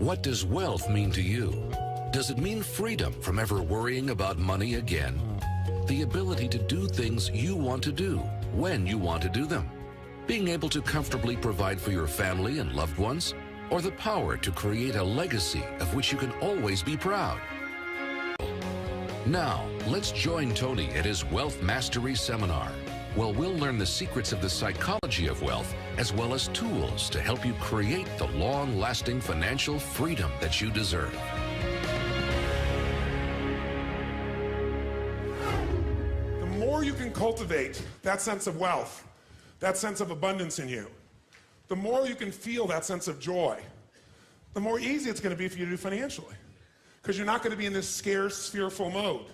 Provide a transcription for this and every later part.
What does wealth mean to you? Does it mean freedom from ever worrying about money again? The ability to do things you want to do, when you want to do them? Being able to comfortably provide for your family and loved ones? Or the power to create a legacy of which you can always be proud? Now, let's join Tony at his Wealth Mastery Seminar. Well, we'll learn the secrets of the psychology of wealth, as well as tools to help you create the long-lasting financial freedom that you deserve. The more you can cultivate that sense of wealth, that sense of abundance in you, the more you can feel that sense of joy, the more easy it's going to be for you to do financially. Because you're not going to be in this scarce, fearful mode.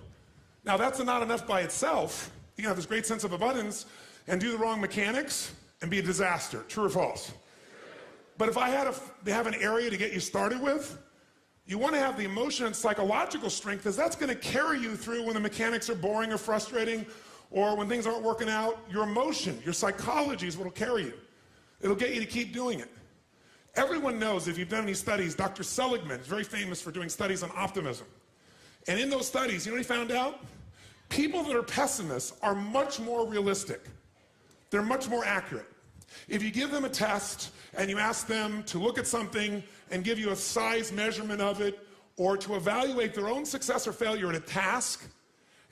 Now, that's not enough by itself. You can have this great sense of abundance and do the wrong mechanics and be a disaster. True or false? But if I had to have an area to get you started with, you want to have the emotion and psychological strength, because that's going to carry you through when the mechanics are boring or frustrating, or when things aren't working out. Your emotion, your psychology is what will carry you. It'll get you to keep doing it. Everyone knows, if you've done any studies, Dr. Seligman is very famous for doing studies on optimism. And in those studies, you know what he found out? People that are pessimists are much more realistic. They're much more accurate. If you give them a test and you ask them to look at something and give you a size measurement of it, or to evaluate their own success or failure at a task,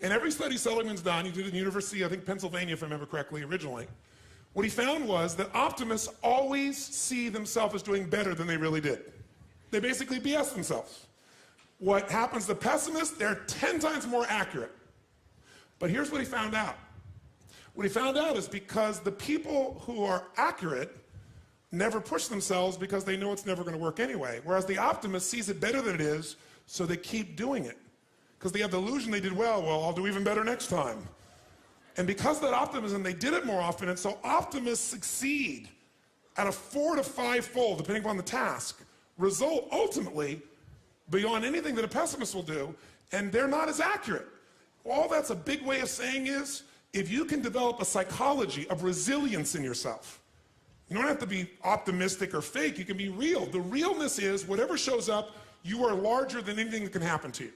in every study Seligman's done, he did it in University, I think Pennsylvania, if I remember correctly, originally, what he found was that optimists always see themselves as doing better than they really did. They basically BS themselves. What happens to pessimists, they're 10 times more accurate. But here's what he found out. What he found out is because the people who are accurate never push themselves because they know it's never going to work anyway. Whereas the optimist sees it better than it is, so they keep doing it. Because they have the illusion they did well, I'll do even better next time. And because of that optimism, they did it more often, and so optimists succeed at a 4 to 5-fold, depending upon the task, result ultimately beyond anything that a pessimist will do, and they're not as accurate. All that's a big way of saying is, if you can develop a psychology of resilience in yourself, you don't have to be optimistic or fake, you can be real. The realness is, whatever shows up, you are larger than anything that can happen to you.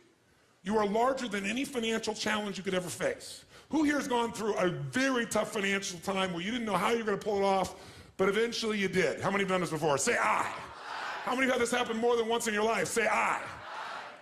You are larger than any financial challenge you could ever face. Who here has gone through a very tough financial time where you didn't know how you were going to pull it off, but eventually you did? How many have done this before? Say I. How many have had this happen more than once in your life? Say I.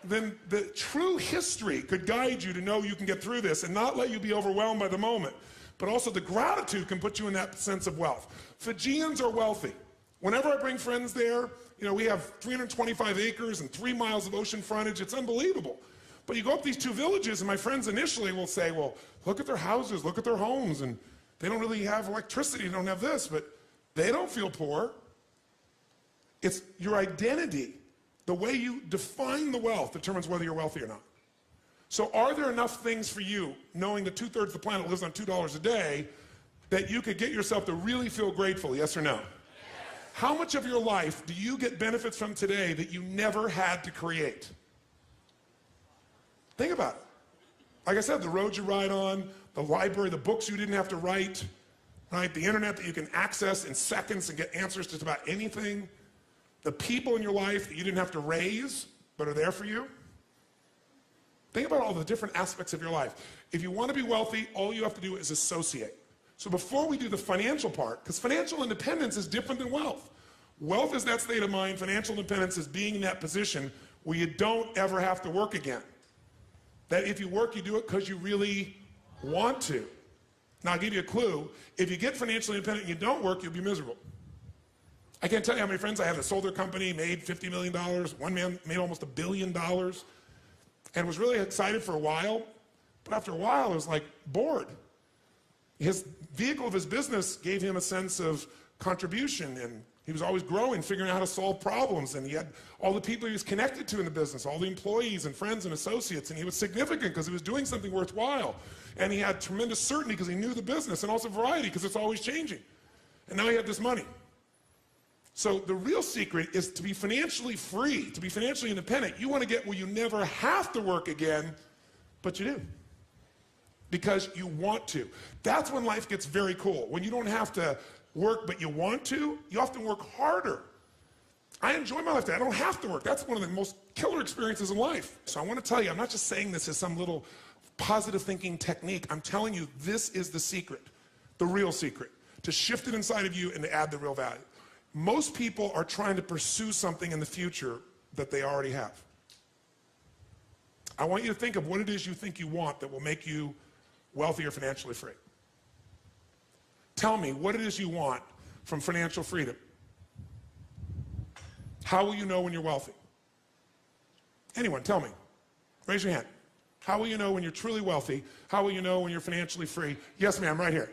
Then the true history could guide you to know you can get through this and not let you be overwhelmed by the moment. But also the gratitude can put you in that sense of wealth. Fijians are wealthy. Whenever I bring friends there, we have 325 acres and 3 miles of ocean frontage. It's unbelievable. But you go up these 2 villages, and my friends initially will say, well, look at their houses, look at their homes, and they don't really have electricity, they don't have this, but they don't feel poor. It's your identity. The way you define the wealth determines whether you're wealthy or not. So are there enough things for you, knowing that 2/3 of the planet lives on $2 a day, that you could get yourself to really feel grateful, yes or no? Yes. How much of your life do you get benefits from today that you never had to create? Think about it. Like I said, the roads you ride on, the library, the books you didn't have to write, right? The internet that you can access in seconds and get answers to just about anything. The people in your life that you didn't have to raise, but are there for you. Think about all the different aspects of your life. If you want to be wealthy, all you have to do is associate. So before we do the financial part, because financial independence is different than wealth. Wealth is that state of mind. Financial independence is being in that position where you don't ever have to work again. That if you work, you do it because you really want to. Now, I'll give you a clue. If you get financially independent and you don't work, you'll be miserable. I can't tell you how many friends I have that sold their company, made $50 million. One man made almost $1 billion and was really excited for a while. But after a while, it was like bored. His vehicle of his business gave him a sense of contribution, and he was always growing, figuring out how to solve problems, and he had all the people he was connected to in the business, all the employees and friends and associates, and he was significant because he was doing something worthwhile. And he had tremendous certainty because he knew the business, and also variety because it's always changing. And now he had this money. So the real secret is to be financially free, to be financially independent. You want to get where you never have to work again, but you do. Because you want to. That's when life gets very cool. When you don't have to work, but you want to, you often work harder. I enjoy my life today. I don't have to work. That's one of the most killer experiences in life. So I want to tell you, I'm not just saying this as some little positive thinking technique. I'm telling you, this is the secret, the real secret, to shift it inside of you and to add the real value. Most people are trying to pursue something in the future that they already have. I want you to think of what it is you think you want that will make you wealthy or financially free. Tell me what it is you want from financial freedom. How will you know when you're wealthy? Anyone, tell me. Raise your hand. How will you know when you're truly wealthy? How will you know when you're financially free? Yes, ma'am, right here.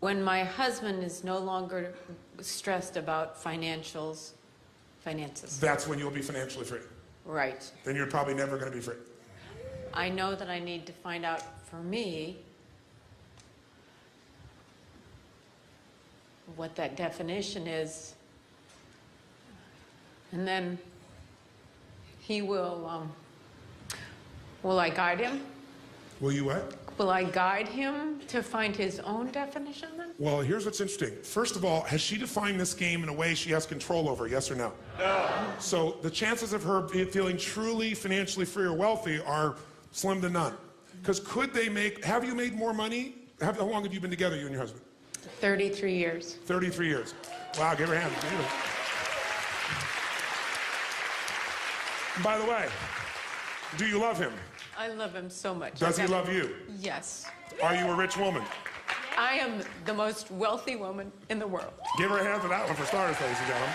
When my husband is no longer stressed about finances. That's when you'll be financially free. Right. Then you're probably never going to be free. I know that I need to find out for me what that definition is. And then he will I guide him? Will you what? Will I guide him to find his own definition then? Well, here's what's interesting. First of all, has she defined this game in a way she has control over, yes or no? No. So the chances of her feeling truly financially free or wealthy are slim to none. Because have you made more money? How long have you been together, you and your husband? 33 years. 33 years. Wow, give her a hand. And by the way, do you love him? I love him so much. Does he love you? Yes. Are you a rich woman? I am the most wealthy woman in the world. Give her a hand for that one for starters, ladies and gentlemen.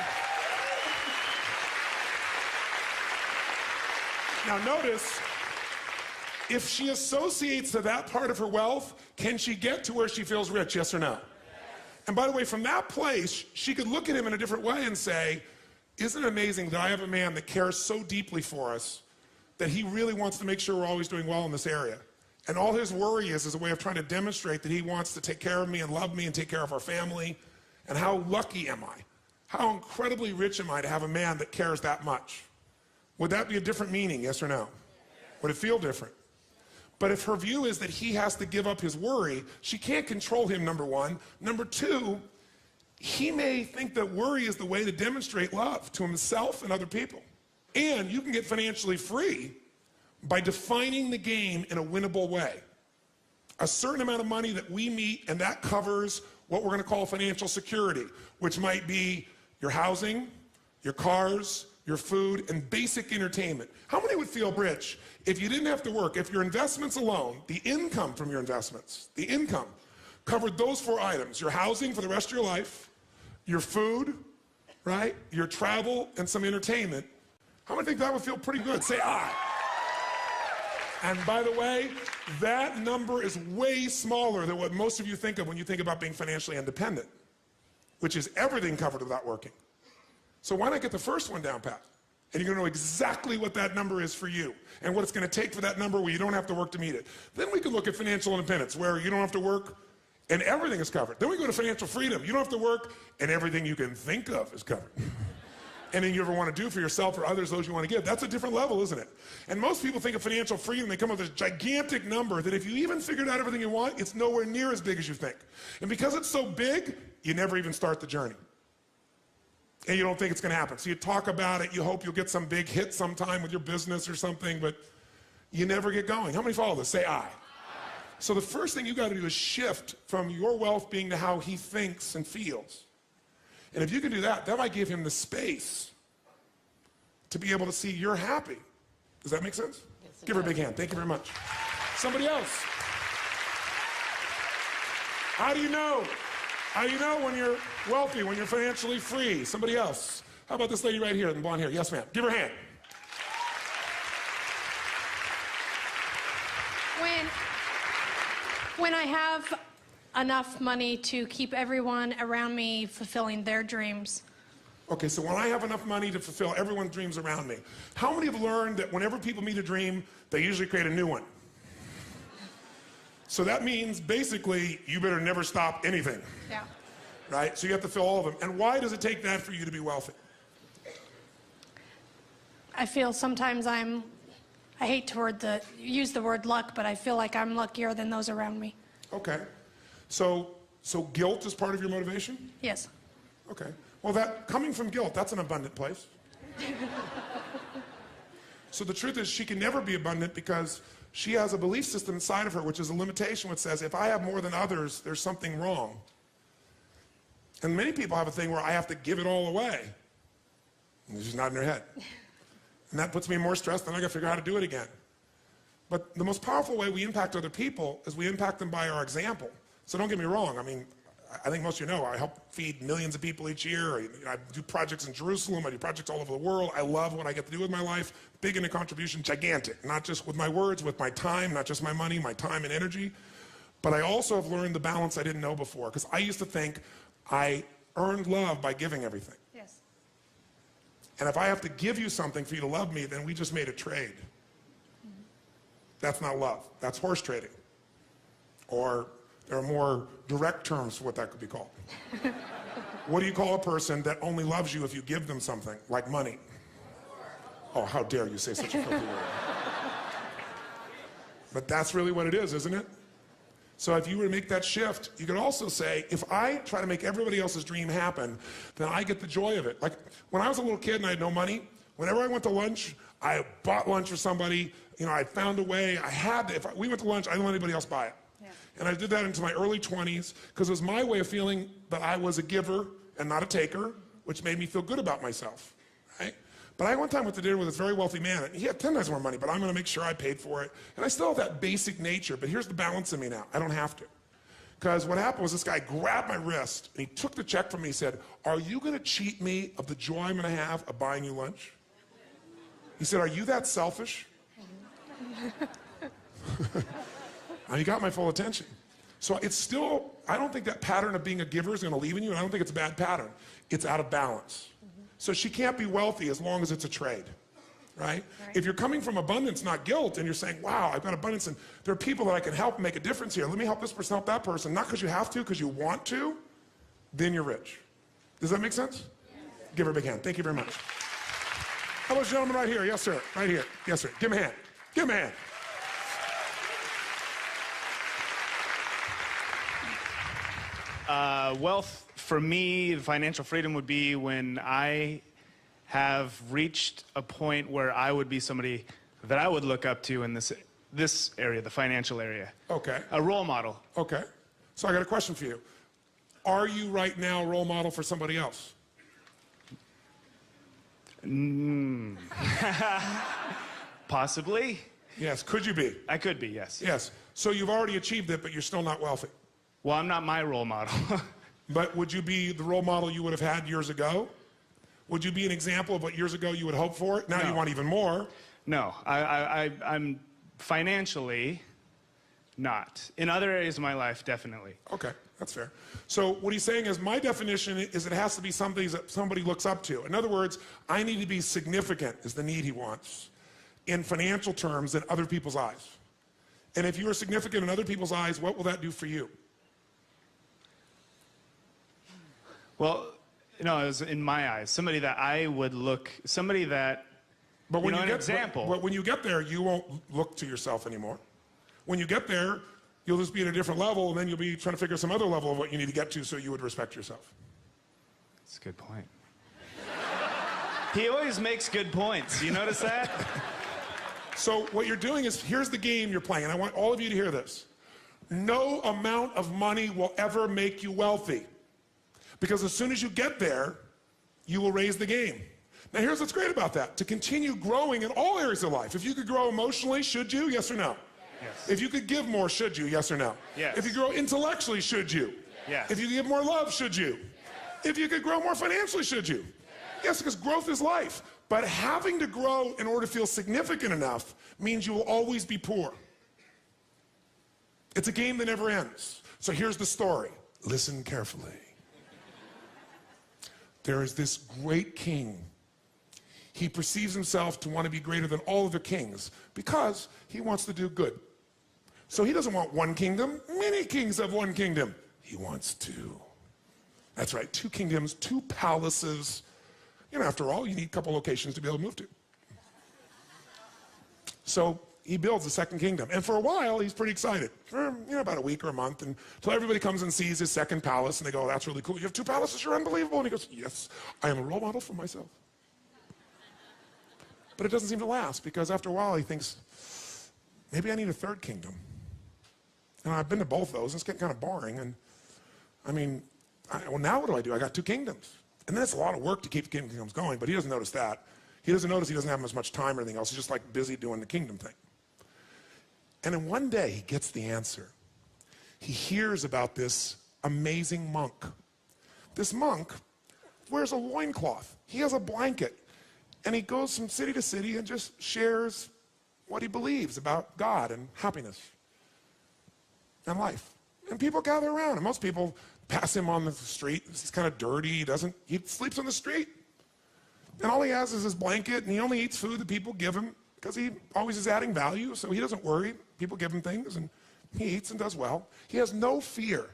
Now notice, if she associates to that part of her wealth, can she get to where she feels rich, yes or no? And by the way, from that place, she could look at him in a different way and say, isn't it amazing that I have a man that cares so deeply for us that he really wants to make sure we're always doing well in this area. And all his worry is a way of trying to demonstrate that he wants to take care of me and love me and take care of our family. And how lucky am I? How incredibly rich am I to have a man that cares that much? Would that be a different meaning, yes or no? Would it feel different? But if her view is that he has to give up his worry, she can't control him, number one. Number two, he may think that worry is the way to demonstrate love to himself and other people. And you can get financially free by defining the game in a winnable way. A certain amount of money that we meet, and that covers what we're going to call financial security, which might be your housing, your cars, your food, and basic entertainment. How many would feel rich if you didn't have to work, if your investments alone, the income from your investments, the income, covered those four items: your housing for the rest of your life, your food, right, your travel, and some entertainment? How many think that would feel pretty good? Say aye. And by the way, that number is way smaller than what most of you think of when you think about being financially independent, which is everything covered without working. So why not get the first one down pat? And you're going to know exactly what that number is for you and what it's going to take for that number where you don't have to work to meet it. Then we can look at financial independence, where you don't have to work and everything is covered. Then we go to financial freedom. You don't have to work and everything you can think of is covered. Anything you ever want to do for yourself or others, those you want to give. That's a different level, isn't it? And most people think of financial freedom, they come up with this gigantic number that if you even figured out everything you want, it's nowhere near as big as you think. And because it's so big, you never even start the journey. And you don't think it's going to happen. So you talk about it, you hope you'll get some big hit sometime with your business or something, but you never get going. How many follow this? Say aye. So the first thing you got to do is shift from your wealth being to how he thinks and feels. And if you can do that, that might give him the space to be able to see you're happy. Does that make sense? Yes, give her a big hand. Thank you very much. Somebody else. How do you know? How do you know when you're wealthy, when you're financially free? Somebody else. How about this lady right here, the blonde hair? Yes, ma'am. Give her a hand. When I have enough money to keep everyone around me fulfilling their dreams. Okay, so when I have enough money to fulfill everyone's dreams around me, how many have learned that whenever people meet a dream, they usually create a new one? So that means basically you better never stop anything. Yeah. Right? So you have to fill all of them. And why does it take that for you to be wealthy? I feel sometimes I hate to use the word luck, but I feel like I'm luckier than those around me. Okay. So guilt is part of your motivation? Yes. Okay. Well, that coming from guilt, that's an abundant place. So the truth is she can never be abundant because she has a belief system inside of her, which is a limitation, which says, if I have more than others, there's something wrong. And many people have a thing where I have to give it all away. And it's just not in their head. And that puts me in more stress, then I gotta figure out how to do it again. But the most powerful way we impact other people is we impact them by our example. So don't get me wrong, I mean, I think most of you know, I help feed millions of people each year. I do projects in Jerusalem, I do projects all over the world. I love what I get to do with my life. Big into contribution, gigantic. Not just with my words, with my time, not just my money, my time and energy. But I also have learned the balance I didn't know before, because I used to think I earned love by giving everything. Yes. And if I have to give you something for you to love me, then we just made a trade. That's not love. That's horse trading. Or there are more direct terms for what that could be called. What do you call a person that only loves you if you give them something, like money? Oh, how dare you say such a filthy word. But that's really what it is, isn't it? So if you were to make that shift, you could also say, if I try to make everybody else's dream happen, then I get the joy of it. Like, when I was a little kid and I had no money, whenever I went to lunch, I bought lunch for somebody, you know, I found a way, I had to, we went to lunch, I didn't let anybody else buy it. Yeah. And I did that into my early 20s, because it was my way of feeling that I was a giver and not a taker, which made me feel good about myself, right? But I one time went to dinner with this very wealthy man, and he had 10 times more money, but I'm gonna make sure I paid for it. And I still have that basic nature, but here's the balance in me now. I don't have to. Because what happened was this guy grabbed my wrist, and he took the check from me, he said, "Are you gonna cheat me of the joy I'm gonna have of buying you lunch?" He said, "Are you that selfish?" And he got my full attention. So it's still, I don't think that pattern of being a giver is gonna leave in you, and I don't think it's a bad pattern. It's out of balance. So she can't be wealthy as long as it's a trade, right? If you're coming from abundance, not guilt, and you're saying, wow, I've got abundance, and there are people that I can help make a difference here. Let me help this person, help that person, not because you have to, because you want to, then you're rich. Does that make sense? Yes. Give her a big hand. Thank you very much. How about the gentleman right here? Yes, sir. Right here. Yes, sir. Give him a hand. Give him a hand. Wealth, for me, financial freedom would be when I have reached a point where I would be somebody that I would look up to in this area, the financial area. Okay. A role model. Okay. So I got a question for you. Are you right now a role model for somebody else? Possibly. Yes. Could you be? I could be, yes. Yes. So you've already achieved it, but you're still not wealthy. Well, I'm not my role model. But would you be the role model you would have had years ago? Would you be an example of what years ago you would hope for? Now you want even more. No, I'm financially not. In other areas of my life, definitely. Okay, that's fair. So what he's saying is, my definition is it has to be somebody that somebody looks up to. In other words, I need to be significant is the need he wants in financial terms in other people's eyes. And if you are significant in other people's eyes, what will that do for you? Well, you know, as in my eyes, somebody that I would look, somebody that, but when an example. But when you get there, you won't look to yourself anymore. When you get there, you'll just be at a different level, and then you'll be trying to figure some other level of what you need to get to so you would respect yourself. That's a good point. He always makes good points. You notice that? So what you're doing is, here's the game you're playing, and I want all of you to hear this. No amount of money will ever make you wealthy. Because as soon as you get there, you will raise the game. Now here's what's great about that. To continue growing in all areas of life. If you could grow emotionally, should you? Yes or no? Yes. If you could give more, should you? Yes or no? Yes. If you grow intellectually, should you? Yes. If you give more love, should you? Yes. If you could grow more financially, should you? Yes, because growth is life. But having to grow in order to feel significant enough means you will always be poor. It's a game that never ends. So here's the story. Listen carefully. There is this great king. He perceives himself to want to be greater than all other kings because he wants to do good. So he doesn't want one kingdom. Many kings have one kingdom. He wants two. That's right, 2 kingdoms, 2 palaces. You know, after all, you need a couple locations to be able to move to. So he builds a 2nd kingdom. And for a while, he's pretty excited. For, you know, about a week or a month, until everybody comes and sees his 2nd palace, and they go, oh, that's really cool. You have 2 palaces, you're unbelievable. And he goes, yes, I am a role model for myself. But it doesn't seem to last, because after a while he thinks, maybe I need a third kingdom. And I've been to both those, and it's getting kind of boring. And I mean, well, now what do? I got 2 kingdoms. And then it's a lot of work to keep the kingdoms going, but he doesn't notice that. He doesn't notice he doesn't have as much time or anything else. He's just like busy doing the kingdom thing. And then one day he gets the answer. He hears about this amazing monk. This monk wears a loincloth. He has a blanket. And he goes from city to city and just shares what he believes about God and happiness and life. And people gather around, and most people pass him on the street. He's kind of dirty. He sleeps on the street. And all he has is his blanket, and he only eats food that people give him because he always is adding value, so he doesn't worry. People give him things, and he eats and does well. He has no fear.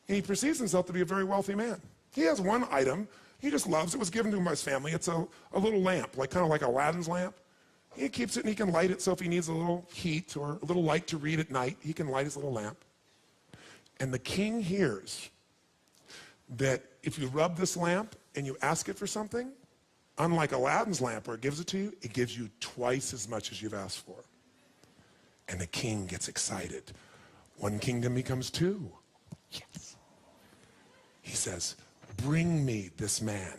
And he perceives himself to be a very wealthy man. He has one item he just loves. It was given to him by his family. It's a little lamp, kind of like Aladdin's lamp. He keeps it, and he can light it, so if he needs a little heat or a little light to read at night, he can light his little lamp. And the king hears that if you rub this lamp and you ask it for something, unlike Aladdin's lamp where it gives it to you, it gives you twice as much as you've asked for. And the king gets excited. 1 kingdom becomes 2. Yes. He says, bring me this man.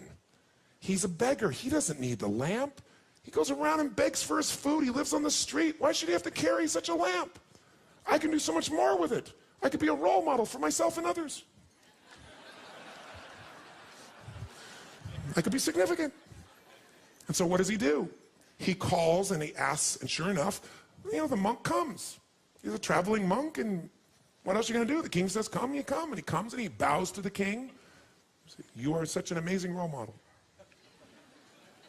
He's a beggar. He doesn't need the lamp. He goes around and begs for his food. He lives on the street. Why should he have to carry such a lamp? I can do so much more with it. I could be a role model for myself and others. I could be significant. And so what does he do? He calls and he asks, and sure enough, the monk comes. He's a traveling monk, and what else are you going to do? The king says, come, you come. And he comes and he bows to the king. You are such an amazing role model.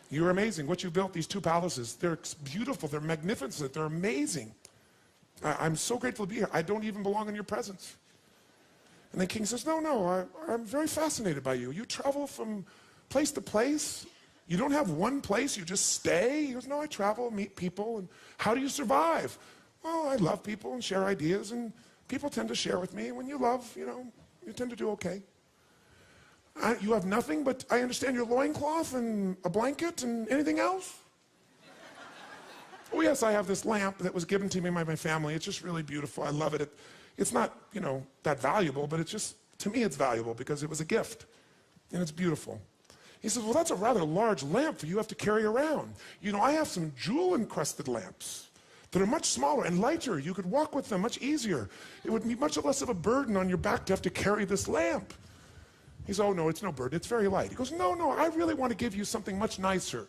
You're amazing. What you built, these 2 palaces, they're beautiful, they're magnificent, they're amazing. I'm so grateful to be here. I don't even belong in your presence. And the king says, no, I'm very fascinated by you. You travel from place to place. You don't have one place, you just stay. He goes, no, I travel, meet people. And how do you survive? Well, I love people and share ideas, and people tend to share with me. When you love, you tend to do okay. You have nothing, but I understand your loincloth and a blanket and anything else? Oh, yes, I have this lamp that was given to me by my family. It's just really beautiful. I love it. It's not, that valuable, but to me, it's valuable because it was a gift, and it's beautiful. He says, well, that's a rather large lamp for you have to carry around. I have some jewel-encrusted lamps that are much smaller and lighter. You could walk with them much easier. It would be much less of a burden on your back to have to carry this lamp. He says, oh, no, it's no burden. It's very light. He goes, no, I really want to give you something much nicer.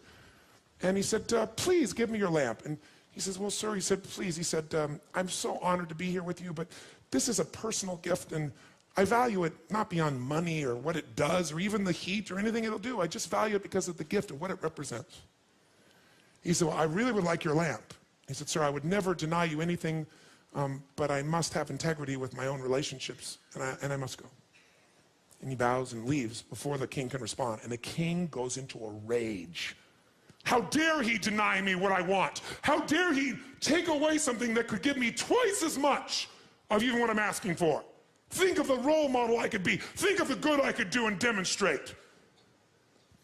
And he said, please give me your lamp. And he says, well, sir, he said, please. He said, I'm so honored to be here with you, but this is a personal gift, and I value it not beyond money or what it does or even the heat or anything it'll do. I just value it because of the gift and what it represents. He said, well, I really would like your lamp. He said, sir, I would never deny you anything, but I must have integrity with my own relationships, and I must go. And he bows and leaves before the king can respond. And the king goes into a rage. How dare he deny me what I want? How dare he take away something that could give me twice as much of even what I'm asking for? Think of the role model I could be. Think of the good I could do and demonstrate.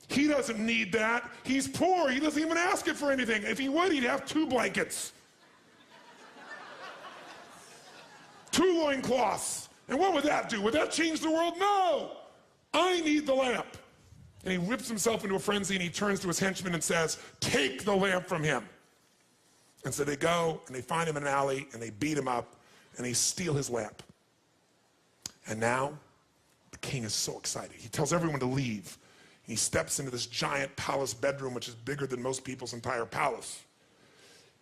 He doesn't need that. He's poor. He doesn't even ask it for anything. If he would, he'd have 2 blankets. 2 loincloths. And what would that do? Would that change the world? No! I need the lamp. And he rips himself into a frenzy, and he turns to his henchmen and says, take the lamp from him. And so they go, and they find him in an alley, and they beat him up, and they steal his lamp. And now, the king is so excited. He tells everyone to leave. He steps into this giant palace bedroom, which is bigger than most people's entire palace.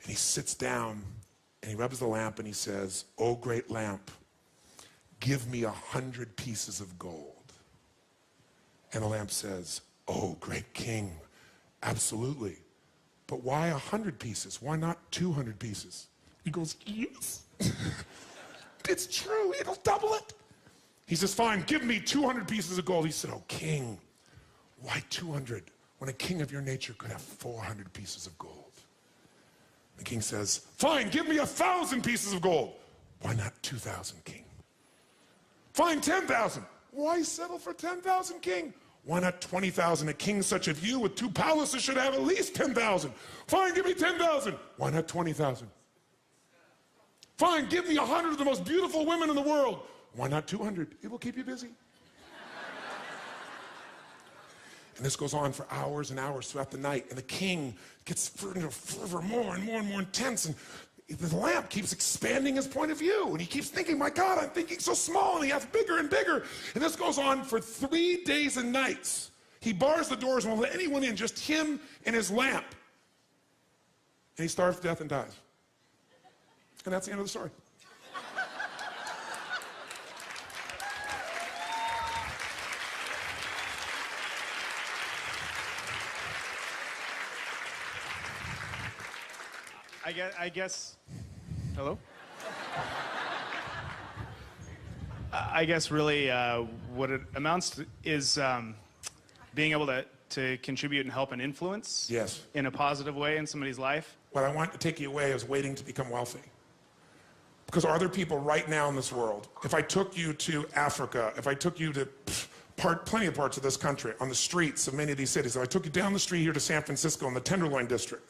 And he sits down, and he rubs the lamp, and he says, oh, great lamp, give me 100 pieces of gold. And the lamp says, oh, great king, absolutely. But why 100 pieces? Why not 200 pieces? He goes, yes. It's true, it'll double it. He says, fine, give me 200 pieces of gold. He said, oh, king, why 200 when a king of your nature could have 400 pieces of gold? The king says, fine, give me 1,000 pieces of gold. Why not 2,000, king? Fine, 10,000. Why settle for 10,000, king? Why not 20,000? A king such as you with 2 palaces should have at least 10,000. Fine, give me 10,000. Why not 20,000? Fine, give me 100 of the most beautiful women in the world. Why not 200? It will keep you busy. And this goes on for hours and hours throughout the night. And the king gets into fervor more and more and more intense. And the lamp keeps expanding his point of view. And he keeps thinking, my God, I'm thinking so small. And he gets bigger and bigger. And this goes on for 3 days and nights. He bars the doors and won't let anyone in, just him and his lamp. And he starves to death and dies. And that's the end of the story. I guess, hello? I guess really what it amounts to is being able to contribute and help and influence in a positive way in somebody's life. What I want to take you away is waiting to become wealthy. Because are there people right now in this world, if I took you to Africa, if I took you to plenty of parts of this country, on the streets of many of these cities, if I took you down the street here to San Francisco in the Tenderloin District,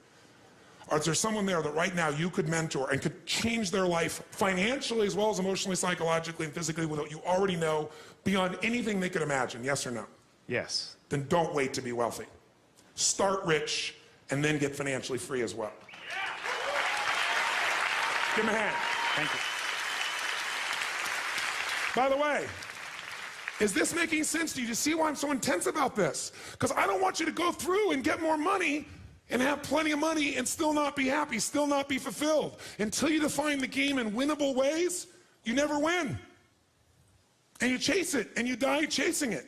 or is there someone there that right now you could mentor and could change their life financially as well as emotionally, psychologically, and physically with what you already know beyond anything they could imagine? Yes or no? Yes. Then don't wait to be wealthy. Start rich and then get financially free as well. Give him a hand. Thank you. By the way, is this making sense to you? Do you see why I'm so intense about this? Because I don't want you to go through and get more money and have plenty of money and still not be happy, still not be fulfilled. Until you define the game in winnable ways, you never win. And you chase it, and you die chasing it.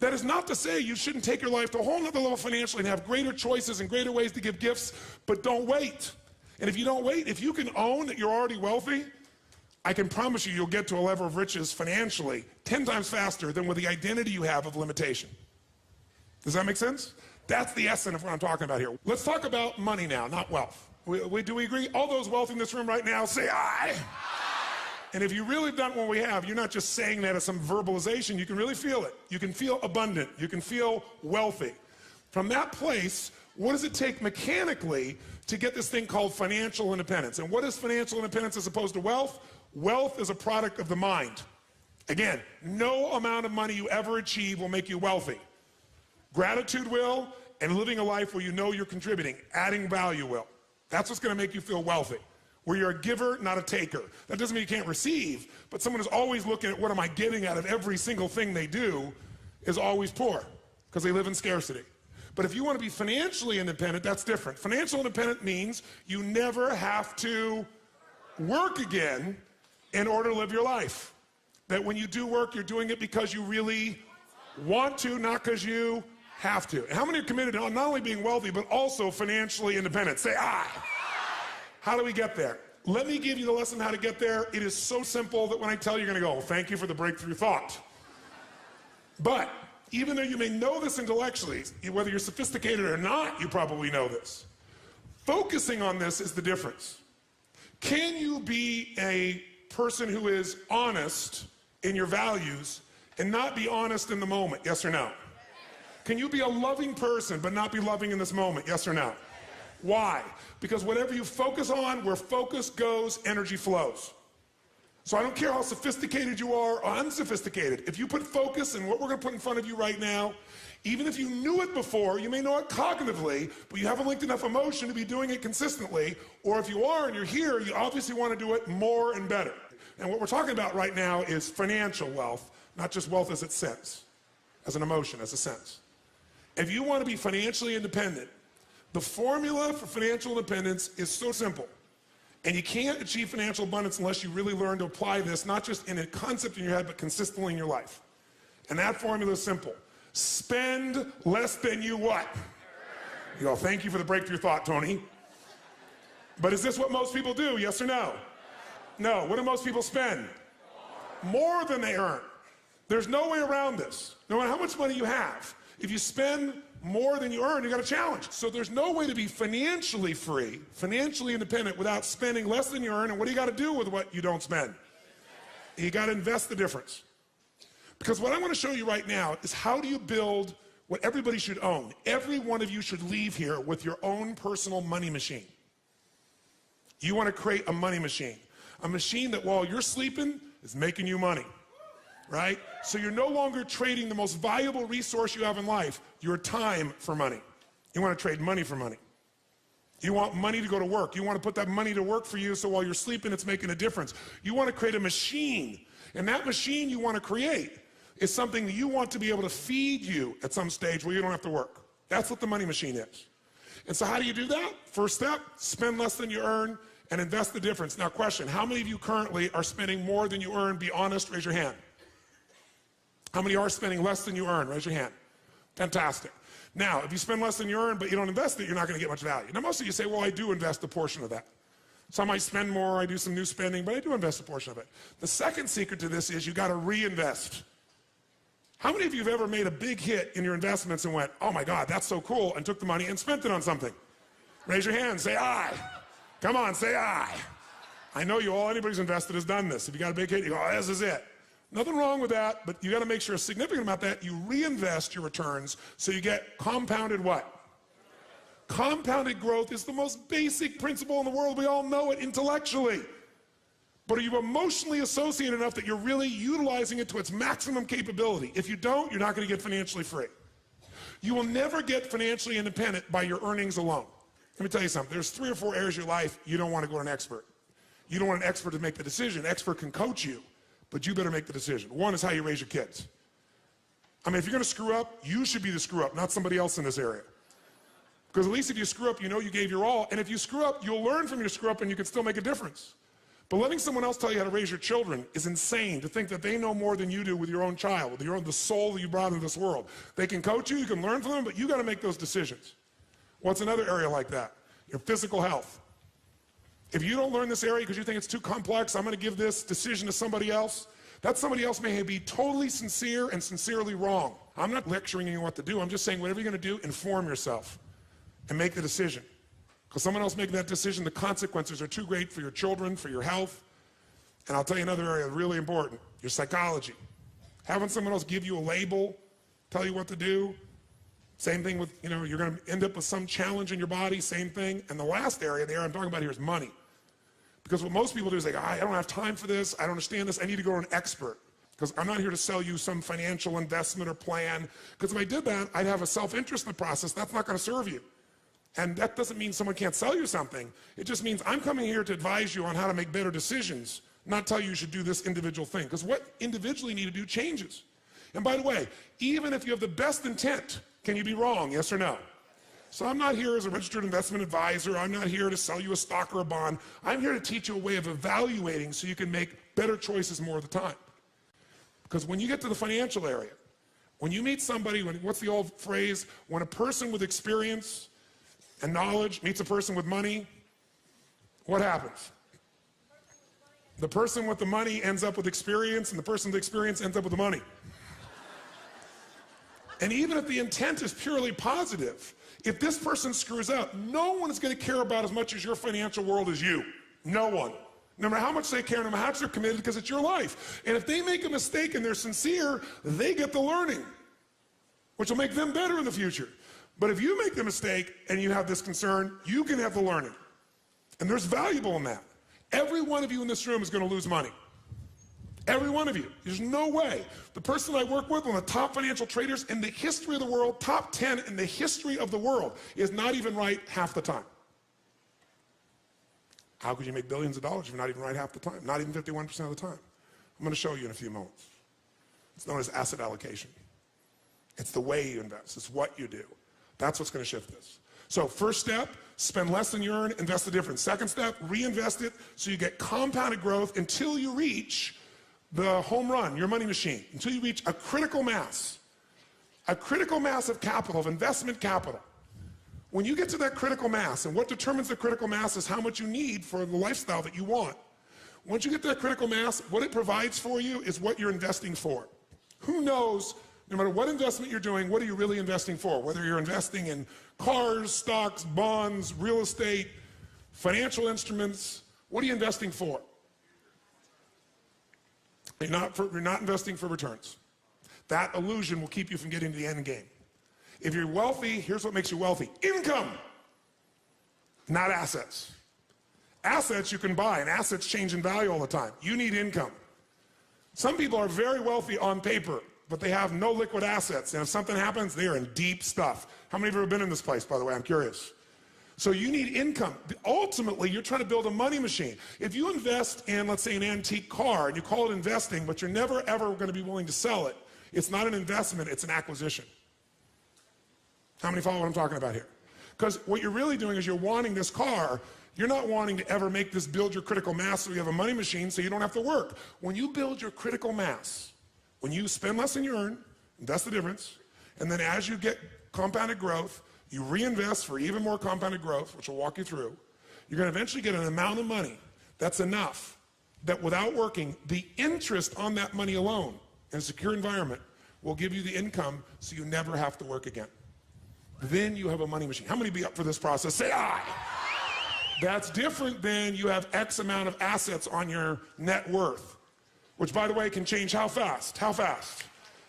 That is not to say you shouldn't take your life to a whole nother level financially and have greater choices and greater ways to give gifts, but don't wait. And if you don't wait, if you can own that you're already wealthy, I can promise you you'll get to a level of riches financially 10 times faster than with the identity you have of limitation. Does that make sense? That's the essence of what I'm talking about here. Let's talk about money now, not wealth. Do we agree? All those wealthy in this room right now, say aye. And if you really done what we have, you're not just saying that as some verbalization, you can really feel it. You can feel abundant. You can feel wealthy. From that place, what does it take mechanically to get this thing called financial independence? And what is financial independence as opposed to wealth? Wealth is a product of the mind. Again, no amount of money you ever achieve will make you wealthy. Gratitude will, and living a life where you know you're contributing, adding value will. That's what's going to make you feel wealthy. Where you're a giver, not a taker. That doesn't mean you can't receive, but someone who's always looking at what am I getting out of every single thing they do is always poor, because they live in scarcity. But if you want to be financially independent, that's different. Financial independent means you never have to work again in order to live your life. That when you do work, you're doing it because you really want to, not because you have to. And how many are committed to not only being wealthy, but also financially independent? Say aye. How do we get there? Let me give you the lesson how to get there. It is so simple that when I tell you, you're going to go, well, thank you for the breakthrough thought. But even though you may know this intellectually, whether you're sophisticated or not, you probably know this. Focusing on this is the difference. Can you be a person who is honest in your values and not be honest in the moment? Yes or no? Can you be a loving person but not be loving in this moment? Yes or no? Why? Because whatever you focus on, where focus goes, energy flows. So I don't care how sophisticated you are or unsophisticated. If you put focus in what we're going to put in front of you right now, even if you knew it before, you may know it cognitively, but you haven't linked enough emotion to be doing it consistently. Or if you are and you're here, you obviously want to do it more and better. And what we're talking about right now is financial wealth, not just wealth as it sense, as an emotion, as a sense. If you want to be financially independent, the formula for financial independence is so simple. And you can't achieve financial abundance unless you really learn to apply this, not just in a concept in your head, but consistently in your life. And that formula is simple. Spend less than you what? You go, thank you for the breakthrough thought, Tony. But is this what most people do, yes or no? No. What do most people spend? More than they earn. There's no way around this. No matter how much money you have, if you spend more than you earn, you got a challenge. So there's no way to be financially free, financially independent without spending less than you earn. And what do you got to do with what you don't spend? You got to invest the difference. Because what I want to show you right now is how do you build what everybody should own. Every one of you should leave here with your own personal money machine. You want to create a money machine. A machine that while you're sleeping is making you money, right? So you're no longer trading the most valuable resource you have in life, your time, for money. You want to trade money for money. You want money to go to work. You want to put that money to work for you so while you're sleeping it's making a difference. You want to create a machine. And that machine you want to create is something that you want to be able to feed you at some stage where you don't have to work. That's what the money machine is. And so how do you do that? First step, spend less than you earn and invest the difference. Now question, how many of you currently are spending more than you earn? Be honest, raise your hand. How many are spending less than you earn? Raise your hand. Fantastic. Now, if you spend less than you earn but you don't invest it, you're not going to get much value. Now most of you say, well, I do invest a portion of that. So I might spend more, I do some new spending, but I do invest a portion of it. The second secret to this is you got to reinvest. How many of you have ever made a big hit in your investments and went, oh my God, that's so cool, and took the money and spent it on something? Raise your hand, say aye. Come on, say aye. I know you all, anybody who's invested has done this. If you got a big hit, you go, oh, this is it. Nothing wrong with that, but you got to make sure a significant amount of that, you reinvest your returns so you get compounded what? Compounded growth is the most basic principle in the world. We all know it intellectually. But are you emotionally associated enough that you're really utilizing it to its maximum capability? If you don't, you're not going to get financially free. You will never get financially independent by your earnings alone. Let me tell you something. There's 3 or 4 areas of your life you don't want to go to an expert. You don't want an expert to make the decision. An expert can coach you, but you better make the decision. One is how you raise your kids. I mean, if you're going to screw up, you should be the screw up, not somebody else in this area. Because at least if you screw up, you know you gave your all. And if you screw up, you'll learn from your screw up and you can still make a difference. But letting someone else tell you how to raise your children is insane, to think that they know more than you do with your own child, with the soul that you brought into this world. They can coach you, you can learn from them, but you got to make those decisions. What's another area like that? Your physical health. If you don't learn this area because you think it's too complex, I'm going to give this decision to somebody else, that somebody else may be totally sincere and sincerely wrong. I'm not lecturing you what to do. I'm just saying whatever you're going to do, inform yourself and make the decision. Because someone else making that decision, the consequences are too great for your children, for your health. And I'll tell you another area really important, your psychology. Having someone else give you a label, tell you what to do. Same thing with, you're going to end up with some challenge in your body, same thing. And the last area, the area I'm talking about here, is money. Because what most people do is they go, I don't have time for this, I don't understand this, I need to go to an expert. Because I'm not here to sell you some financial investment or plan. Because if I did that, I'd have a self-interest in the process. That's not going to serve you. And that doesn't mean someone can't sell you something. It just means I'm coming here to advise you on how to make better decisions, not tell you should do this individual thing. Because what individually you need to do changes. And by the way, even if you have the best intent, can you be wrong, yes or no? So I'm not here as a registered investment advisor. I'm not here to sell you a stock or a bond. I'm here to teach you a way of evaluating so you can make better choices more of the time. Because when you get to the financial area, when you meet somebody, what's the old phrase? When a person with experience and knowledge meets a person with money, what happens? The person with the money ends up with experience, and the person with experience ends up with the money. And even if the intent is purely positive, if this person screws up, no one is going to care about as much as your financial world as you. No one. No matter how much they care, no matter how much they're committed, because it's your life. And if they make a mistake and they're sincere, they get the learning, which will make them better in the future. But if you make the mistake and you have this concern, you can have the learning. And there's valuable in that. Every one of you in this room is going to lose money. Every one of you. There's no way. The person I work with, one of the top financial traders in the history of the world, top 10 in the history of the world, is not even right half the time. How could you make billions of dollars if you're not even right half the time? Not even 51% of the time. I'm going to show you in a few moments. It's known as asset allocation. It's the way you invest. It's what you do. That's what's going to shift this. So first step, spend less than you earn, invest the difference. Second step, reinvest it so you get compounded growth until you reach the home run, your money machine, until you reach a critical mass of capital, of investment capital. When you get to that critical mass, and what determines the critical mass is how much you need for the lifestyle that you want. Once you get to that critical mass, what it provides for you is what you're investing for. Who knows, no matter what investment you're doing, what are you really investing for? Whether you're investing in cars, stocks, bonds, real estate, financial instruments, what are you investing for? You're not investing for returns. That illusion will keep you from getting to the end game. If you're wealthy, here's what makes you wealthy. Income, not assets. Assets you can buy, and assets change in value all the time. You need income. Some people are very wealthy on paper, but they have no liquid assets, and if something happens, they are in deep stuff. How many of you have ever been in this place, by the way? I'm curious. So you need income. Ultimately, you're trying to build a money machine. If you invest in, let's say, an antique car, and you call it investing, but you're never, ever going to be willing to sell it, it's not an investment, it's an acquisition. How many follow what I'm talking about here? Because what you're really doing is you're wanting this car. You're not wanting to ever make this build your critical mass so you have a money machine so you don't have to work. When you build your critical mass, when you spend less than you earn, that's the difference, and then as you get compounded growth, you reinvest for even more compounded growth, which will walk you through, you're going to eventually get an amount of money that's enough that without working, the interest on that money alone in a secure environment will give you the income so you never have to work again. Then you have a money machine. How many be up for this process? Say aye. That's different than you have X amount of assets on your net worth, which, by the way, can change how fast? How fast?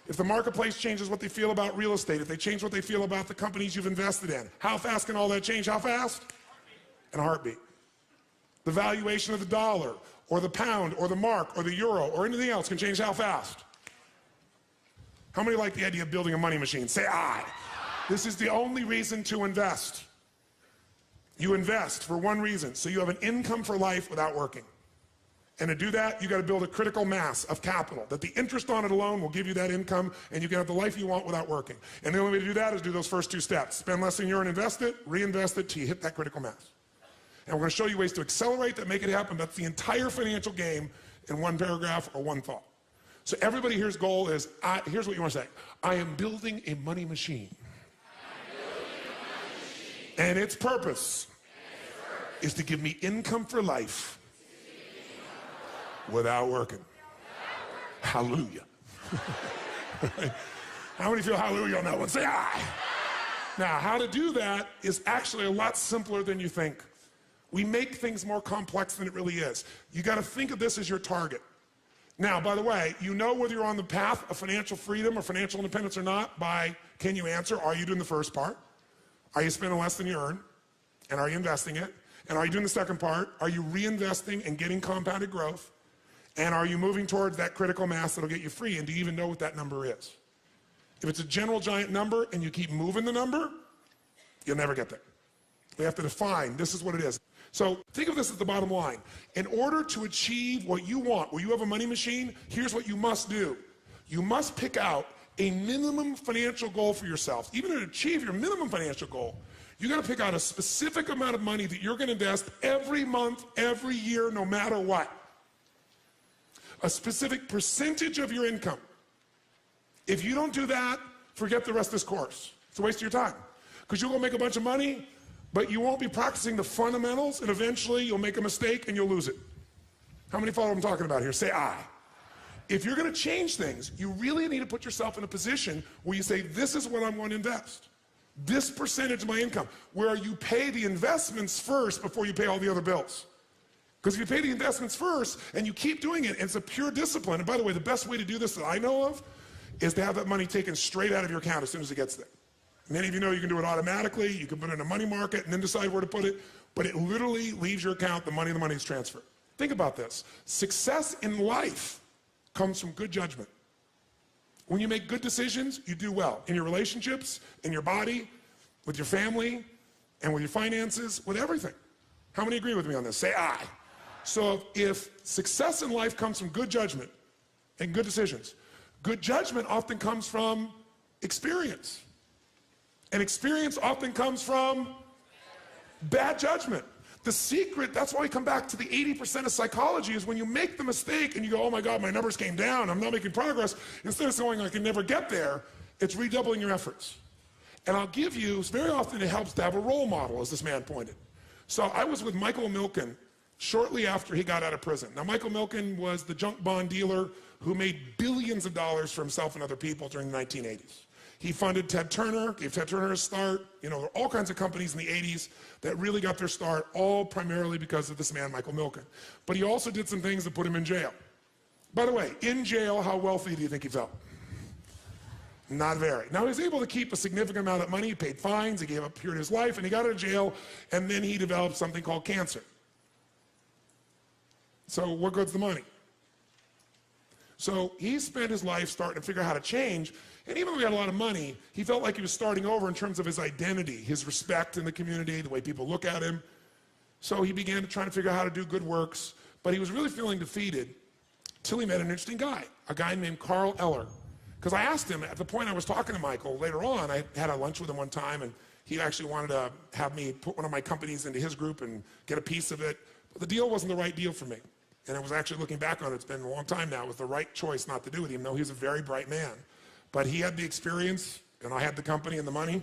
If the marketplace changes what they feel about real estate, if they change what they feel about the companies you've invested in, how fast can all that change? How fast? In a heartbeat. The valuation of the dollar, or the pound, or the mark, or the euro, or anything else can change how fast? How many like the idea of building a money machine? Say aye. This is the only reason to invest. You invest for one reason, so you have an income for life without working. And to do that, you got to build a critical mass of capital, that the interest on it alone will give you that income, and you can have the life you want without working. And the only way to do that is do those first two steps. Spend less than you earn, invest it, reinvest it till you hit that critical mass. And we're going to show you ways to accelerate that, make it happen. That's the entire financial game in one paragraph or one thought. So everybody here's goal is, here's what you want to say. I am building a money machine. And its purpose is to give me income for life without working. Hallelujah. How many feel hallelujah on that one? Say aye. Now, how to do that is actually a lot simpler than you think. We make things more complex than it really is. You got to think of this as your target. Now, by the way, you know whether you're on the path of financial freedom or financial independence or not by, can you answer, are you doing the first part? Are you spending less than you earn? And are you investing it? And are you doing the second part? Are you reinvesting and getting compounded growth? And are you moving towards that critical mass that'll get you free? And do you even know what that number is? If it's a general giant number and you keep moving the number, you'll never get there. We have to define, this is what it is. So think of this as the bottom line. In order to achieve what you want, where you have a money machine, here's what you must do. You must pick out a minimum financial goal for yourself. Even to achieve your minimum financial goal, you got to pick out a specific amount of money that you're going to invest every month, every year, no matter what. A specific percentage of your income. If you don't do that, forget the rest of this course. It's a waste of your time. Because you'll go make a bunch of money, but you won't be practicing the fundamentals, and eventually you'll make a mistake and you'll lose it. How many follow what I'm talking about here? Say aye. If you're going to change things, you really need to put yourself in a position where you say, this is what I'm going to invest. This percentage of my income, where you pay the investments first before you pay all the other bills. Because if you pay the investments first and you keep doing it, it's a pure discipline. And by the way, the best way to do this that I know of is to have that money taken straight out of your account as soon as it gets there. Many of you know you can do it automatically. You can put it in a money market and then decide where to put it. But it literally leaves your account, the money is transferred. Think about this. Success in life comes from good judgment. When you make good decisions, you do well. In your relationships, in your body, with your family, and with your finances, with everything. How many agree with me on this? Say aye. So if success in life comes from good judgment and good decisions, good judgment often comes from experience. And experience often comes from bad judgment. The secret, that's why we come back to the 80% of psychology, is when you make the mistake and you go, oh my God, my numbers came down, I'm not making progress, instead of going, I can never get there, it's redoubling your efforts. And I'll give you, very often it helps to have a role model, as this man pointed. So I was with Michael Milken shortly after he got out of prison. Now, Michael Milken was the junk bond dealer who made billions of dollars for himself and other people during the 1980s. He funded Ted Turner, gave Ted Turner a start. You know, there were all kinds of companies in the 80s that really got their start, all primarily because of this man, Michael Milken. But he also did some things that put him in jail. By the way, in jail, how wealthy do you think he felt? Not very. Now, he was able to keep a significant amount of money. He paid fines, he gave up a period of his life, and he got out of jail, and then he developed something called cancer. So where goes the money? So he spent his life starting to figure out how to change, and even though he had a lot of money, he felt like he was starting over in terms of his identity, his respect in the community, the way people look at him. So he began to try to figure out how to do good works, but he was really feeling defeated till he met an interesting guy, a guy named Carl Eller. Because I asked him, at the point I was talking to Michael, later on, I had a lunch with him one time, and he actually wanted to have me put one of my companies into his group and get a piece of it. But the deal wasn't the right deal for me. And I was actually looking back on it, it's been a long time now, it was the right choice not to do it, even though he was a very bright man. But he had the experience, and I had the company and the money.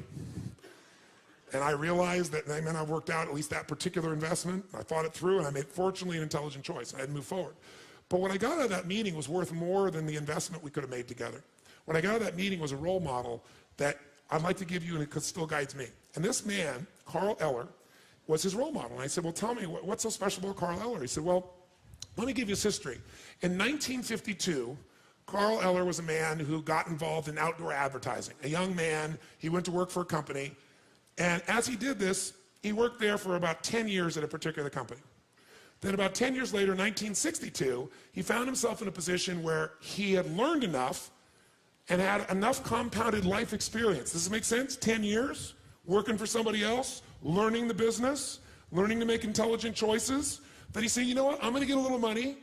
And I realized that I worked out at least that particular investment. I thought it through, and I made, fortunately, an intelligent choice. I had to move forward. But what I got out of that meeting was worth more than the investment we could have made together. What I got out of that meeting was a role model that I'd like to give you, and it still guides me. And this man, Carl Eller, was his role model. And I said, well, tell me, what's so special about Carl Eller? He said, well, let me give you his history. In 1952, Carl Eller was a man who got involved in outdoor advertising. A young man, he went to work for a company, and as he did this, he worked there for about 10 years at a particular company. Then about 10 years later, 1962, he found himself in a position where he had learned enough and had enough compounded life experience. Does this make sense? 10 years, working for somebody else, learning the business, learning to make intelligent choices, that he said, you know what, I'm gonna get a little money,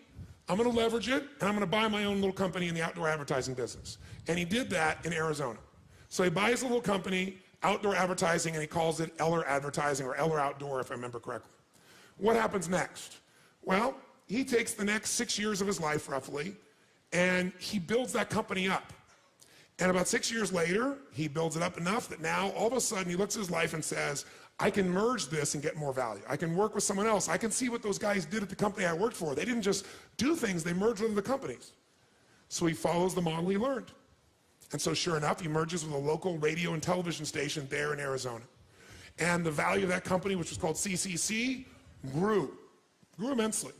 I'm gonna leverage it, and I'm gonna buy my own little company in the outdoor advertising business. And he did that in Arizona. So he buys a little company, outdoor advertising, and he calls it Eller Advertising or Eller Outdoor, if I remember correctly. What happens next? Well, he takes the next 6 years of his life, roughly, and he builds that company up. And about 6 years later, he builds it up enough that now, all of a sudden, he looks at his life and says, I can merge this and get more value. I can work with someone else. I can see what those guys did at the company I worked for. They didn't just do things, they merged with the companies. So he follows the model he learned. And so sure enough, he merges with a local radio and television station there in Arizona. And the value of that company, which was called CCC, grew immensely.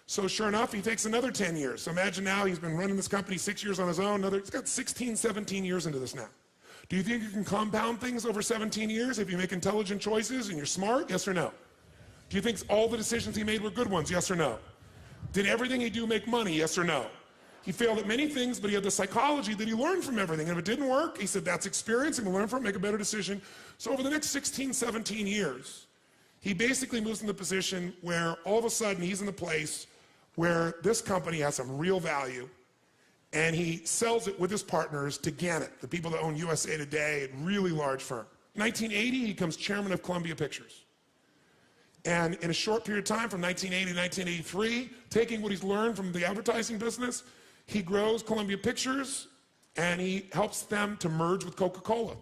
So sure enough, he takes another 10 years. So imagine now he's been running this company 6 years on his own. He's got 16, 17 years into this now. Do you think you can compound things over 17 years if you make intelligent choices and you're smart? Yes or no? Do you think all the decisions he made were good ones? Yes or no? Did everything he do make money? Yes or no? He failed at many things, but he had the psychology that he learned from everything. And if it didn't work, he said, that's experience, and we'll learn from it, make a better decision. So over the next 16, 17 years, he basically moves in the position where all of a sudden he's in the place where this company has some real value, and he sells it with his partners to Gannett, the people that own USA Today, a really large firm. 1980, he becomes chairman of Columbia Pictures. And in a short period of time, from 1980 to 1983, taking what he's learned from the advertising business, he grows Columbia Pictures, and he helps them to merge with Coca-Cola.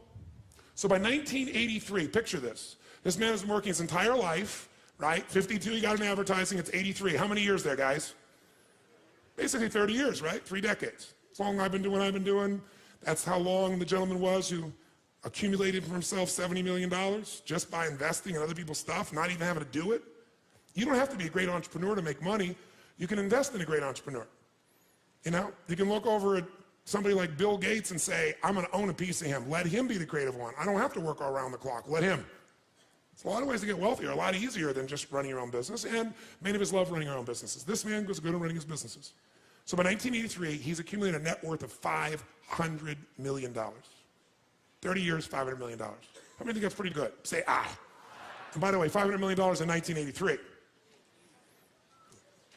So by 1983, picture this. This man has been working his entire life, right? 52, he got in advertising, it's 83. How many years there, guys? Basically 30 years, right? 3 decades. As long as I've been doing what I've been doing, that's how long the gentleman was who accumulated for himself $70 million just by investing in other people's stuff, not even having to do it. You don't have to be a great entrepreneur to make money. You can invest in a great entrepreneur. You know, you can look over at somebody like Bill Gates and say, I'm gonna own a piece of him. Let him be the creative one. I don't have to work all around the clock, let him. It's a lot of ways to get wealthier, a lot easier than just running your own business, and many of us love running our own businesses. This man was good at running his businesses. So by 1983, he's accumulated a net worth of $500 million. 30 years, $500 million. How many think that's pretty good? Say, ah. And by the way, $500 million in 1983.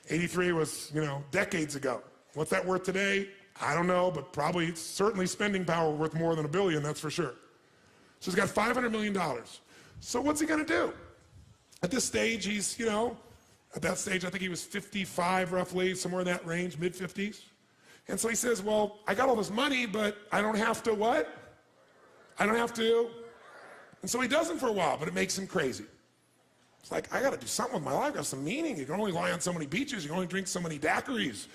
83 was, decades ago. What's that worth today? I don't know, but probably, certainly spending power worth more than $1 billion, that's for sure. So he's got $500 million. So what's he gonna do? At this stage, he's, at that stage, I think he was 55 roughly, somewhere in that range, mid-50s. And so he says, well, I got all this money, but I don't have to what? I don't have to. And so he doesn't for a while, but it makes him crazy. It's like, I gotta do something with my life, got some meaning. You can only lie on so many beaches, you can only drink so many daiquiris.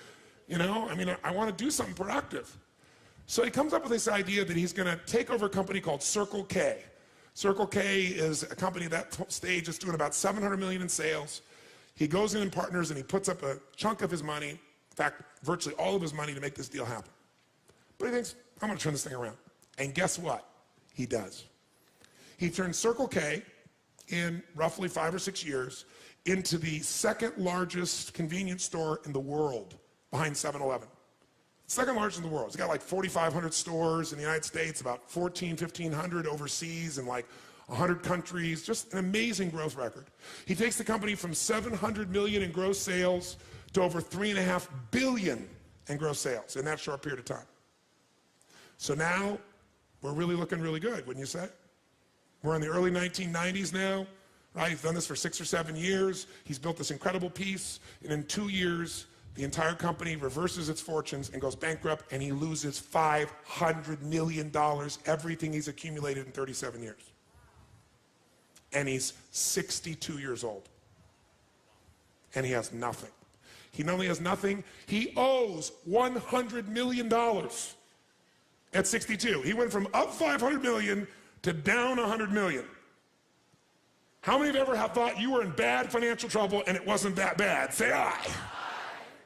I wanna do something productive. So he comes up with this idea that he's gonna take over a company called Circle K. Circle K is a company at that stage that's doing about $700 million in sales. He goes in and partners and he puts up a chunk of his money, in fact, virtually all of his money to make this deal happen. But he thinks, I'm gonna turn this thing around. And guess what? He does. He turned Circle K in roughly 5 or 6 years into the second largest convenience store in the world behind 7-Eleven. Second largest in the world. It's got like 4,500 stores in the United States, about 1,500 overseas in like 100 countries. Just an amazing growth record. He takes the company from 700 million in gross sales to over 3.5 billion in gross sales in that short period of time. So now we're really looking really good, wouldn't you say? We're in the early 1990s now, right? He's done this for 6 or 7 years. He's built this incredible piece, and in 2 years, the entire company reverses its fortunes and goes bankrupt, and he loses $500 million, everything he's accumulated in 37 years. And he's 62 years old. And he has nothing. He not only has nothing, he owes $100 million at 62. He went from up 500 million to down 100 million. How many of you ever have thought you were in bad financial trouble and it wasn't that bad? Say aye.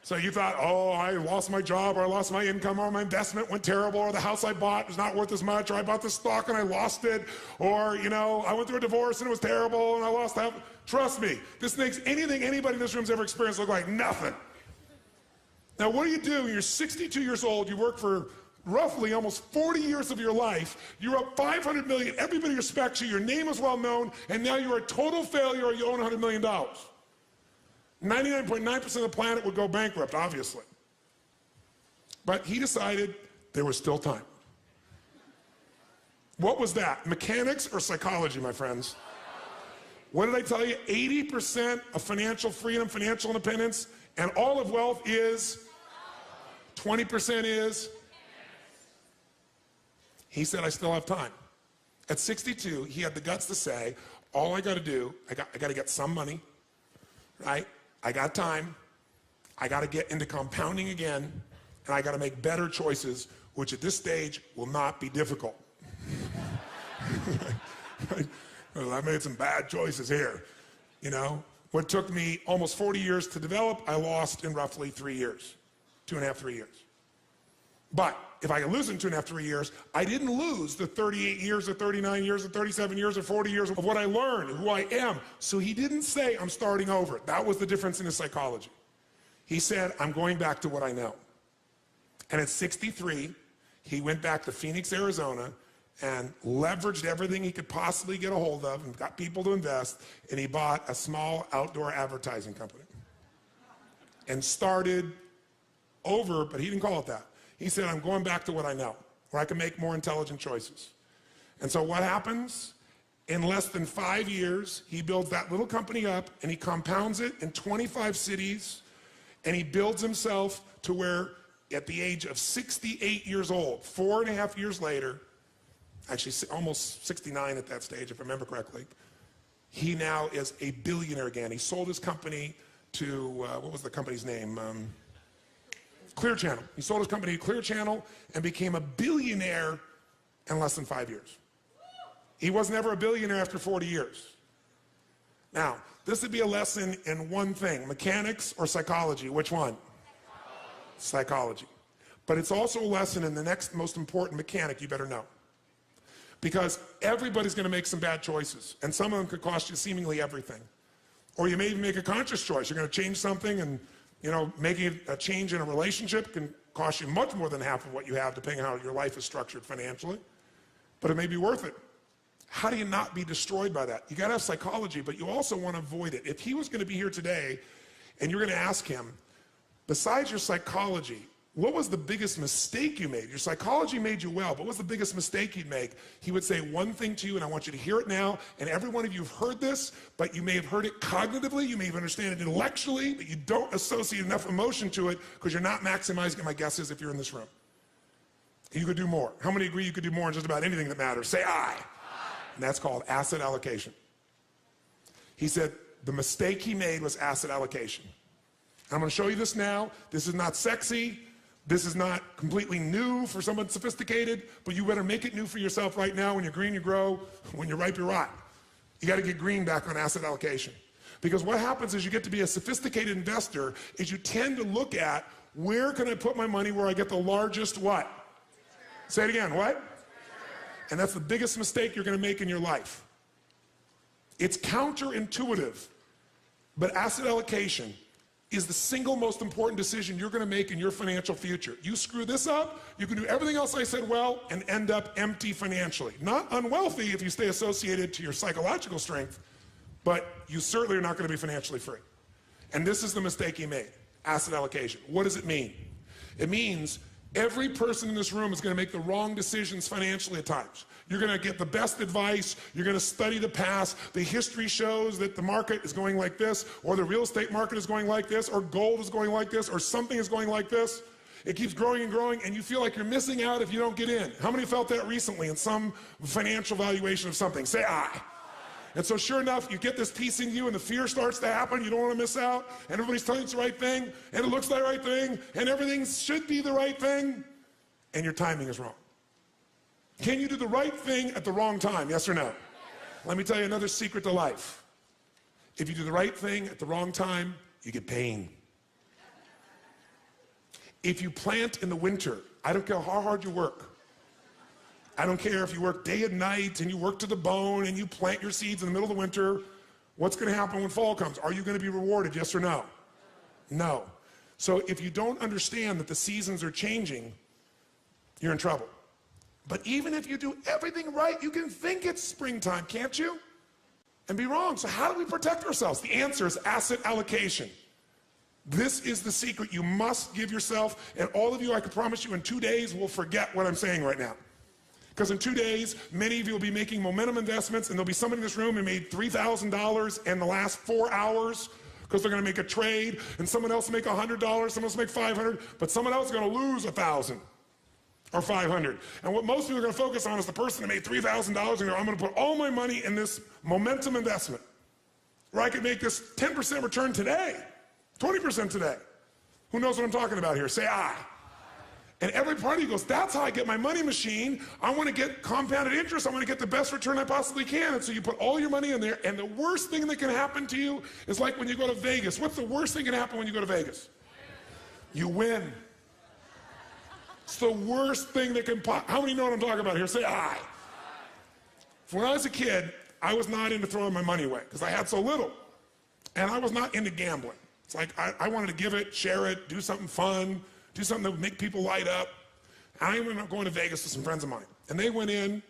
So you thought, oh, I lost my job, or I lost my income, or my investment went terrible, or the house I bought was not worth as much, or I bought the stock and I lost it, or, you know, I went through a divorce and it was terrible and I lost that. Trust me, this makes anything anybody in this room's ever experienced look like nothing. Now, what do you do when you're 62 years old, you work for roughly almost 40 years of your life, you're up 500 million, everybody respects you, your name is well known, and now you're a total failure or you own $100 million. 99.9% of the planet would go bankrupt, obviously. But he decided there was still time. What was that? Mechanics or psychology, my friends? What did I tell you? 80% of financial freedom, financial independence, and all of wealth is 20% is. He said, I still have time. At 62, he had the guts to say, all I got to do, I got to get some money, right? I got time, I got to get into compounding again, and I got to make better choices, which at this stage will not be difficult. Well, I made some bad choices here. You know, what took me almost 40 years to develop, I lost in roughly 3 years, 2.5, 3 years. But if I could lose in 2.5, 3 years, I didn't lose the 38 years or 39 years or 37 years or 40 years of what I learned, who I am. So he didn't say, I'm starting over. That was the difference in his psychology. He said, I'm going back to what I know. And at 63, he went back to Phoenix, Arizona, and leveraged everything he could possibly get a hold of and got people to invest, and he bought a small outdoor advertising company. And started over, but he didn't call it that. He said, I'm going back to what I know, where I can make more intelligent choices. And so what happens? In less than 5 years, he builds that little company up, and he compounds it in 25 cities, and he builds himself to where, at the age of 68 years old, 4.5 years later, actually almost 69 at that stage, if I remember correctly, he now is a billionaire again. He sold his company to, what was the company's name? Clear Channel. He sold his company to Clear Channel and became a billionaire in less than 5 years. He was never a billionaire after 40 years. Now, this would be a lesson in one thing, mechanics or psychology. Which one? Psychology. But it's also a lesson in the next most important mechanic you better know. Because everybody's going to make some bad choices, and some of them could cost you seemingly everything. Or you may even make a conscious choice. You're going to change something, and you know, making a change in a relationship can cost you much more than half of what you have, depending on how your life is structured financially. But it may be worth it. How do you not be destroyed by that? You got to have psychology, but you also want to avoid it. If he was going to be here today, and you're going to ask him, besides your psychology, what was the biggest mistake you made? Your psychology made you well, but what was the biggest mistake you'd make? He would say one thing to you, and I want you to hear it now, and every one of you have heard this, but you may have heard it cognitively, you may have understand it intellectually, but you don't associate enough emotion to it because you're not maximizing it. My guess is if you're in this room. You could do more. How many agree you could do more in just about anything that matters? Say aye. And that's called asset allocation. He said the mistake he made was asset allocation. I'm going to show you this now. This is not sexy. This is not completely new for someone sophisticated, but you better make it new for yourself right now. When you're green, you grow. When you're ripe, you rot. You got to get green back on asset allocation. Because what happens is you get to be a sophisticated investor is you tend to look at where can I put my money where I get the largest what? Say it again, what? And that's the biggest mistake you're going to make in your life. It's counterintuitive, but asset allocation is the single most important decision you're going to make in your financial future. You screw this up, you can do everything else I said well and end up empty financially. Not unwealthy if you stay associated to your psychological strength, but you certainly are not going to be financially free. And this is the mistake he made, asset allocation. What does it mean? It means every person in this room is going to make the wrong decisions financially at times. You're going to get the best advice. You're going to study the past. The history shows that the market is going like this, or the real estate market is going like this, or gold is going like this, or something is going like this. It keeps growing and growing, and you feel like you're missing out if you don't get in. How many felt that recently in some financial valuation of something? Say aye. And so sure enough, you get this piece in you and the fear starts to happen. You don't want to miss out. And everybody's telling you it's the right thing. And it looks like the right thing. And everything should be the right thing. And your timing is wrong. Can you do the right thing at the wrong time? Yes or no? Yes. Let me tell you another secret to life. If you do the right thing at the wrong time, you get pain. If you plant in the winter, I don't care how hard you work. I don't care if you work day and night and you work to the bone and you plant your seeds in the middle of the winter. What's going to happen when fall comes? Are you going to be rewarded? Yes or no? No. So if you don't understand that the seasons are changing, you're in trouble. But even if you do everything right, you can think it's springtime, can't you? And be wrong. So how do we protect ourselves? The answer is asset allocation. This is the secret you must give yourself. And all of you, I can promise you, in 2 days, will forget what I'm saying right now. Because in 2 days, many of you will be making momentum investments, and there'll be somebody in this room who made $3,000 in the last 4 hours because they're going to make a trade, and someone else will make $100, someone else will make $500, but someone else is going to lose $1,000 or $500. And what most people are going to focus on is the person that made $3,000 and go, I'm going to put all my money in this momentum investment where I could make this 10% return today, 20% today. Who knows what I'm talking about here? Say aye. And every part of you goes, that's how I get my money machine. I want to get compounded interest. I want to get the best return I possibly can. And so you put all your money in there, and the worst thing that can happen to you is like when you go to Vegas. What's the worst thing that can happen when you go to Vegas? You win. It's the worst thing that can pop. How many know what I'm talking about here? Say aye. When I was a kid, I was not into throwing my money away because I had so little. And I was not into gambling. It's like I wanted to give it, share it, do something fun, do something that would make people light up. I ended up going to Vegas with some friends of mine. And they went in,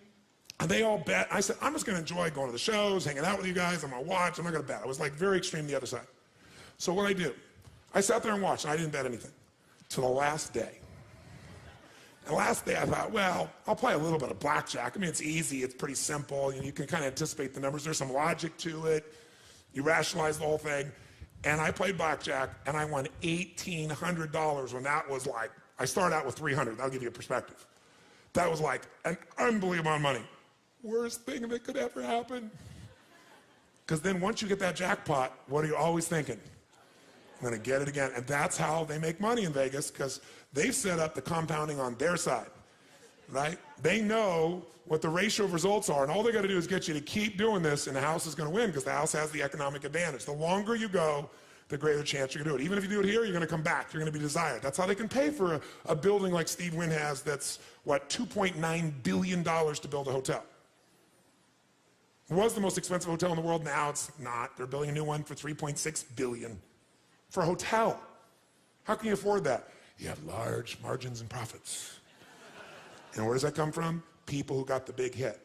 and they all bet. I said, I'm just going to enjoy going to the shows, hanging out with you guys. I'm going to watch. I'm not going to bet. I was like very extreme the other side. So what I do, I sat there and watched, and I didn't bet anything till the last day. And the last day I thought, well, I'll play a little bit of blackjack. I mean, it's easy. It's pretty simple. You can kind of anticipate the numbers. There's some logic to it. You rationalize the whole thing. And I played blackjack, and I won $1,800 when that was like, I started out with $300. That'll give you a perspective. That was like an unbelievable amount of money. Worst thing that could ever happen. Because then once you get that jackpot, what are you always thinking? I'm going to get it again. And that's how they make money in Vegas, because they've set up the compounding on their side, right? They know what the ratio of results are, and all they got to do is get you to keep doing this, and the house is going to win because the house has the economic advantage. The longer you go, the greater chance you're going to do it. Even if you do it here, you're going to come back. You're going to be desired. That's how they can pay for a building like Steve Wynn has that's, what, $2.9 billion to build a hotel. It was the most expensive hotel in the world. Now it's not. They're building a new one for $3.6 billion for a hotel. How can you afford that? You have large margins and profits. And where does that come from? People who got the big hit.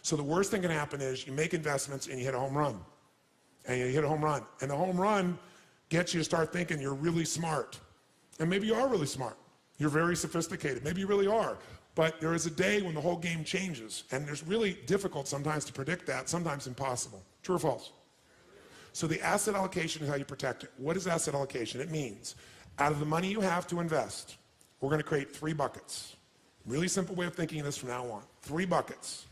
So the worst thing can happen is you make investments and you hit a home run. And you hit a home run. And the home run gets you to start thinking you're really smart. And maybe you are really smart. You're very sophisticated. Maybe you really are. But there is a day when the whole game changes. And it's really difficult sometimes to predict that, sometimes impossible. True or false? So the asset allocation is how you protect it. What is asset allocation? It means out of the money you have to invest, we're going to create 3 buckets. Really simple way of thinking of this from now on. 3 buckets.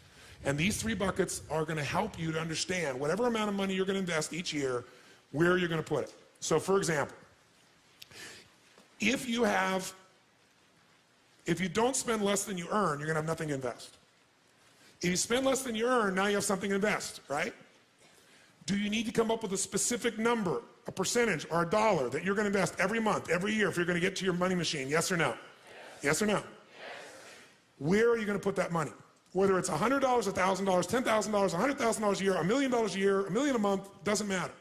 And these 3 buckets are going to help you to understand whatever amount of money you're going to invest each year, where you're going to put it. So for example, if you don't spend less than you earn, you're going to have nothing to invest. If you spend less than you earn, now you have something to invest, right? Do you need to come up with a specific number, a percentage, or a dollar that you're going to invest every month, every year if you're going to get to your money machine? Yes or no? Yes or no? Where are you going to put that money? Whether it's $100, $1,000, $10,000, $100,000 a year, $1 million a year, $1 million a month, doesn't matter.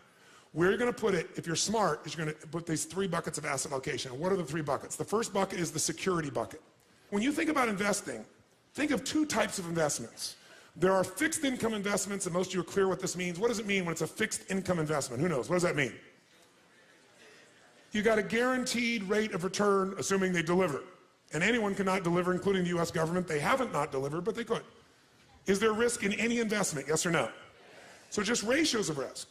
Where you're going to put it, if you're smart, is you're going to put these 3 buckets of asset allocation. What are the 3 buckets? The first bucket is the security bucket. When you think about investing, think of 2 types of investments. There are fixed income investments, and most of you are clear what this means. What does it mean when it's a fixed income investment? Who knows? What does that mean? You got a guaranteed rate of return, assuming they deliver. And anyone cannot deliver, including the US government. They haven't not delivered, but they could. Is there risk in any investment, yes or no? So just ratios of risk.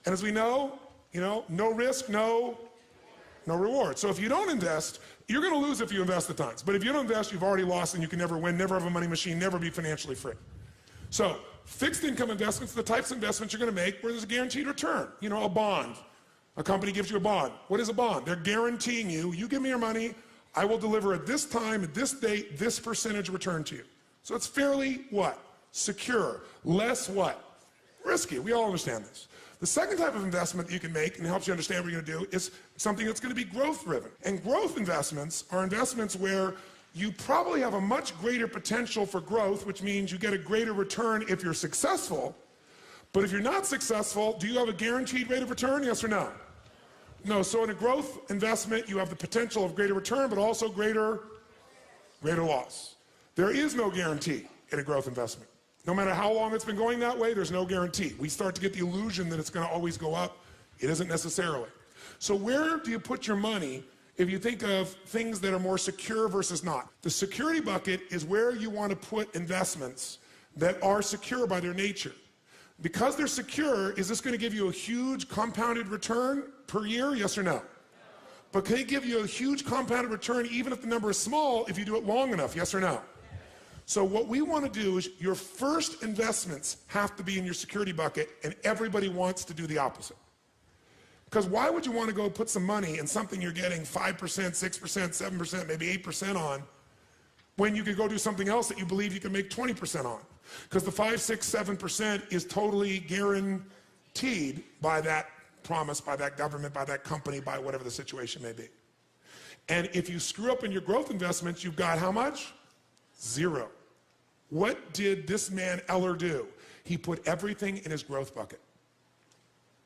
And as we know, no risk, no reward. So if you don't invest, you're going to lose if you invest at times. But if you don't invest, you've already lost and you can never win, never have a money machine, never be financially free. So fixed income investments, the types of investments you're going to make where there's a guaranteed return. A bond. A company gives you a bond. What is a bond? They're guaranteeing you give me your money, I will deliver at this time, at this date, this percentage return to you. So it's fairly what? Secure. Less what? Risky. We all understand this. The second type of investment that you can make, and helps you understand what you're going to do, is something that's going to be growth-driven. And growth investments are investments where you probably have a much greater potential for growth, which means you get a greater return if you're successful. But if you're not successful, do you have a guaranteed rate of return, yes or no? No, so in a growth investment, you have the potential of greater return, but also greater loss. There is no guarantee in a growth investment. No matter how long it's been going that way, there's no guarantee. We start to get the illusion that it's going to always go up. It isn't necessarily. So where do you put your money if you think of things that are more secure versus not? The security bucket is where you want to put investments that are secure by their nature. Because they're secure, is this going to give you a huge compounded return per year, yes or no? But can it give you a huge compounded return even if the number is small if you do it long enough, yes or no? So what we want to do is your first investments have to be in your security bucket, and everybody wants to do the opposite. Because why would you want to go put some money in something you're getting 5%, 6%, 7%, maybe 8% on, when you could go do something else that you believe you can make 20% on? Because the 5, 6, 7% is totally guaranteed by that promise, by that government, by that company, by whatever the situation may be. And if you screw up in your growth investments, you've got how much? 0. What did this man Eller do? He put everything in his growth bucket.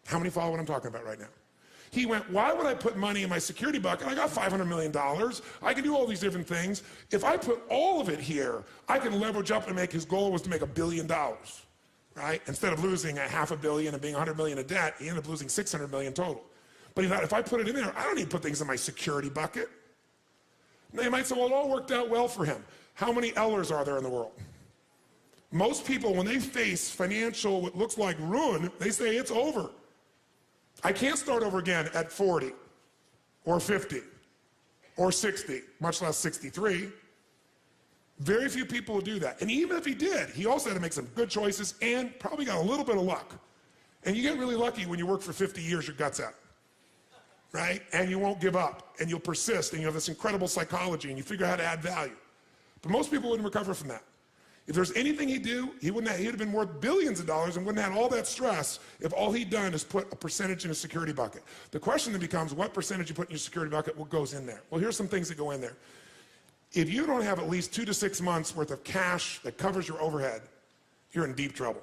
How many follow what I'm talking about right now? He went, why would I put money in my security bucket? I got $500 million. I can do all these different things. If I put all of it here, I can leverage up and make, his goal was to make $1 billion, right? Instead of losing $500 million and being $100 million in debt, he ended up losing $600 million total. But he thought, if I put it in there, I don't need to put things in my security bucket. Now you might say, well, it all worked out well for him. How many Ellers are there in the world? Most people, when they face financial, what looks like ruin, they say it's over. I can't start over again at 40 or 50 or 60, much less 63. Very few people will do that. And even if he did, he also had to make some good choices and probably got a little bit of luck. And you get really lucky when you work for 50 years, your guts out, right? And you won't give up, and you'll persist, and you have this incredible psychology, and you figure out how to add value. But most people wouldn't recover from that. If there's anything he'd do, he'd have been worth billions of dollars and wouldn't have had all that stress if all he'd done is put a percentage in a security bucket. The question then becomes, what percentage you put in your security bucket, what goes in there? Well, here's some things that go in there. If you don't have at least 2 to 6 months worth of cash that covers your overhead, you're in deep trouble.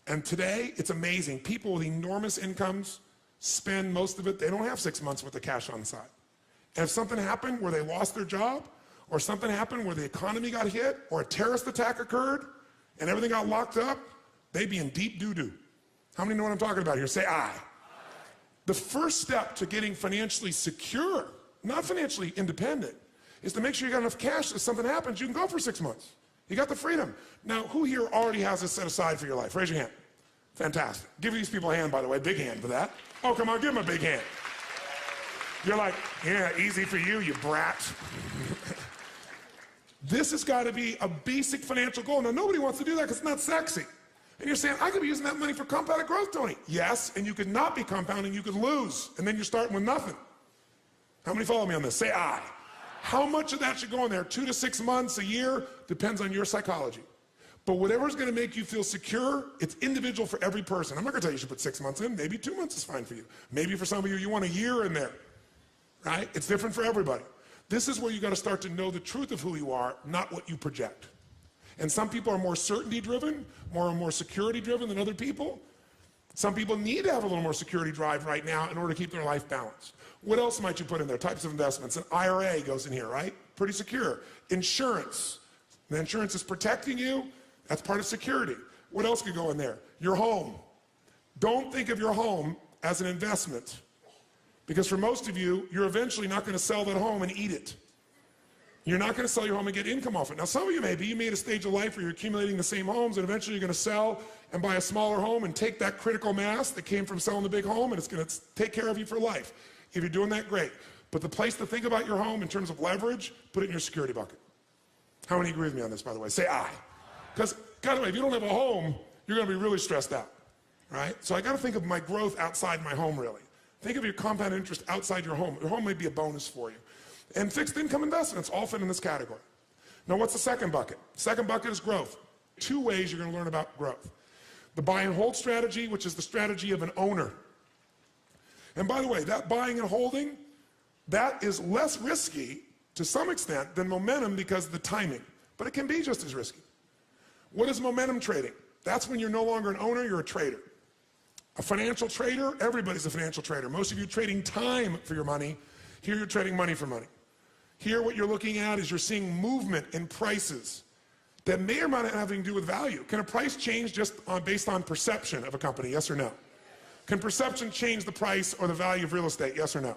And today, it's amazing. People with enormous incomes spend most of it. They don't have 6 months worth of cash on the side. And if something happened where they lost their job, or something happened where the economy got hit, or a terrorist attack occurred, and everything got locked up, they'd be in deep doo-doo. How many know what I'm talking about here? Say aye. The first step to getting financially secure, not financially independent, is to make sure you got enough cash that if something happens, you can go for 6 months. You got the freedom. Now, who here already has this set aside for your life? Raise your hand. Fantastic. Give these people a hand, by the way. Big hand for that. Oh, come on, give them a big hand. You're like, yeah, easy for you, you brat. This has got to be a basic financial goal. Now, nobody wants to do that because it's not sexy. And you're saying, I could be using that money for compounded growth, Tony. Yes, and you could not be compounding. You could lose, and then you're starting with nothing. How many follow me on this? Say aye. How much of that should go in there? 2 to 6 months, a year? Depends on your psychology. But whatever's going to make you feel secure, it's individual for every person. I'm not going to tell you you should put 6 months in. Maybe 2 months is fine for you. Maybe for some of you, you want a year in there. Right? It's different for everybody. This is where you got to start to know the truth of who you are, not what you project. And some people are more certainty driven, more security driven than other people. Some people need to have a little more security drive right now in order to keep their life balanced. What else might you put in there? Types of investments. An IRA goes in here, right? Pretty secure. Insurance. The insurance is protecting you. That's part of security. What else could go in there? Your home. Don't think of your home as an investment. Because for most of you, you're eventually not going to sell that home and eat it. You're not going to sell your home and get income off it. Now, some of you may be. You may at a stage of life where you're accumulating the same homes, and eventually you're going to sell and buy a smaller home and take that critical mass that came from selling the big home, and it's going to take care of you for life. If you're doing that, great. But the place to think about your home in terms of leverage, put it in your security bucket. How many agree with me on this, by the way? Say aye. Because, by the way, if you don't have a home, you're going to be really stressed out, right? So I got to think of my growth outside my home, really. Think of your compound interest outside your home. Your home may be a bonus for you. And fixed income investments all fit in this category. Now, what's the second bucket? Second bucket is growth. 2 ways you're going to learn about growth. The buy and hold strategy, which is the strategy of an owner. And by the way, that buying and holding, that is less risky to some extent than momentum because of the timing. But it can be just as risky. What is momentum trading? That's when you're no longer an owner, you're a trader. A financial trader, everybody's a financial trader. Most of you are trading time for your money. Here you're trading money for money. Here what you're looking at is you're seeing movement in prices that may or may not have anything to do with value. Can a price change just based on perception of a company, yes or no? Can perception change the price or the value of real estate, yes or no?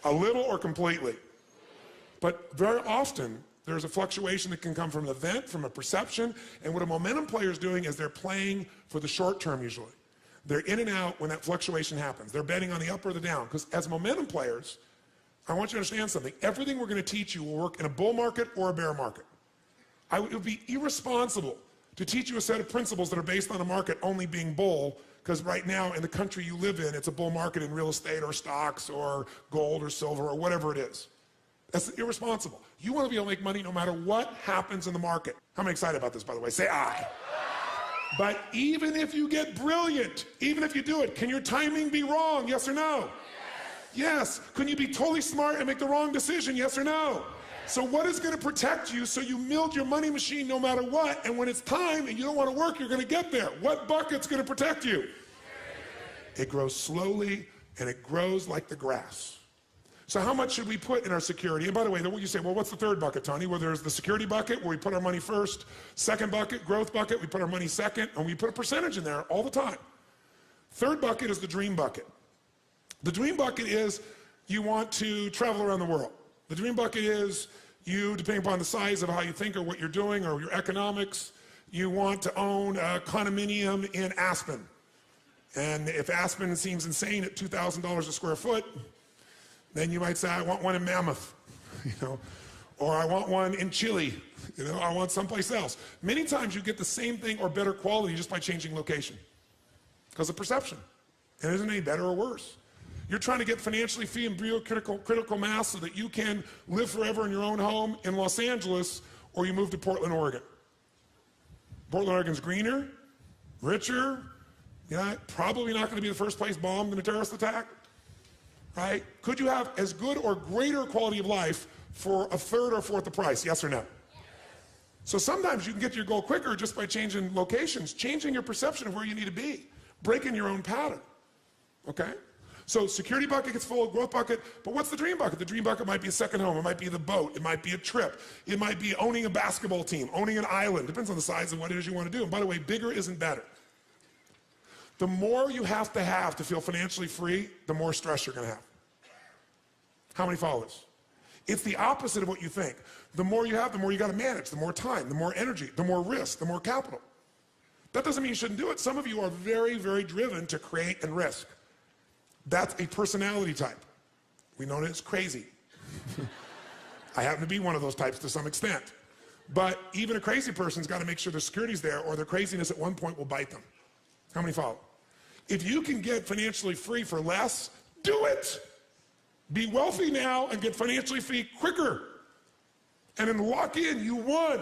A little or completely? But very often, there's a fluctuation that can come from an event, from a perception, and what a momentum player is doing is they're playing for the short term usually. They're in and out when that fluctuation happens. They're betting on the up or the down, because as momentum players, I want you to understand something. Everything we're going to teach you will work in a bull market or a bear market. It would be irresponsible to teach you a set of principles that are based on a market only being bull, because right now in the country you live in, it's a bull market in real estate or stocks or gold or silver or whatever it is. That's irresponsible. You want to be able to make money no matter what happens in the market. How many excited about this, by the way? Say aye. But even if you get brilliant, even if you do it, can your timing be wrong? Yes or no? Yes. Can you be totally smart and make the wrong decision? Yes or no? So what is going to protect you so you milk your money machine no matter what, and when it's time and you don't want to work, you're going to get there? What bucket's going to protect you? It grows slowly, and it grows like the grass. So how much should we put in our security? And by the way, you say, well, what's the third bucket, Tony? Well, there's the security bucket where we put our money first. Second bucket, growth bucket, we put our money second, and we put a percentage in there all the time. Third bucket is the dream bucket. The dream bucket is you want to travel around the world. The dream bucket is you, depending upon the size of how you think or what you're doing or your economics, you want to own a condominium in Aspen. And if Aspen seems insane at $2,000 a square foot, then you might say, I want one in Mammoth, or I want one in Chile, I want someplace else. Many times you get the same thing or better quality just by changing location because of perception. And it isn't any better or worse. You're trying to get financially free and build critical mass so that you can live forever in your own home in Los Angeles, or you move to Portland, Oregon. Portland, Oregon's greener, richer, probably not going to be the first place bombed in a terrorist attack, right? Could you have as good or greater quality of life for a third or fourth the price, yes or no? So sometimes you can get to your goal quicker just by changing locations, changing your perception of where you need to be, breaking your own pattern, okay? So security bucket gets full, growth bucket, but what's the dream bucket? The dream bucket might be a second home, it might be the boat, it might be a trip, it might be owning a basketball team, owning an island, depends on the size of what it is you want to do. And by the way, bigger isn't better. The more you have to feel financially free, the more stress you're going to have. How many follow this? It's the opposite of what you think. The more you have, the more you got to manage, the more time, the more energy, the more risk, the more capital. That doesn't mean you shouldn't do it. Some of you are very, very driven to create and risk. That's a personality type. We know that it's crazy. I happen to be one of those types to some extent. But even a crazy person's got to make sure their security's there, or their craziness at one point will bite them. How many follow? If you can get financially free for less, do it. Be wealthy now and get financially free quicker. And then lock in, you won.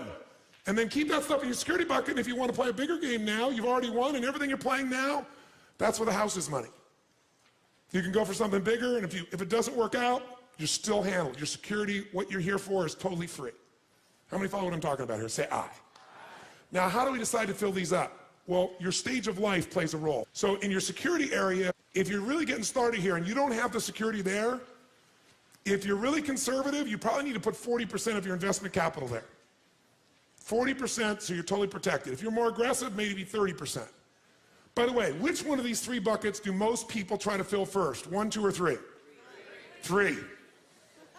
And then keep that stuff in your security bucket. And if you want to play a bigger game now, you've already won, and everything you're playing now, that's where the house is money. You can go for something bigger, and if it doesn't work out, you're still handled. Your security, what you're here for, is totally free. How many follow what I'm talking about here? Say aye. Now, how do we decide to fill these up? Well, your stage of life plays a role. So in your security area, if you're really getting started here and you don't have the security there, if you're really conservative, you probably need to put 40% of your investment capital there. 40% so you're totally protected. If you're more aggressive, maybe 30%. By the way, which one of these three buckets do most people try to fill first? 1, 2, or 3? 3.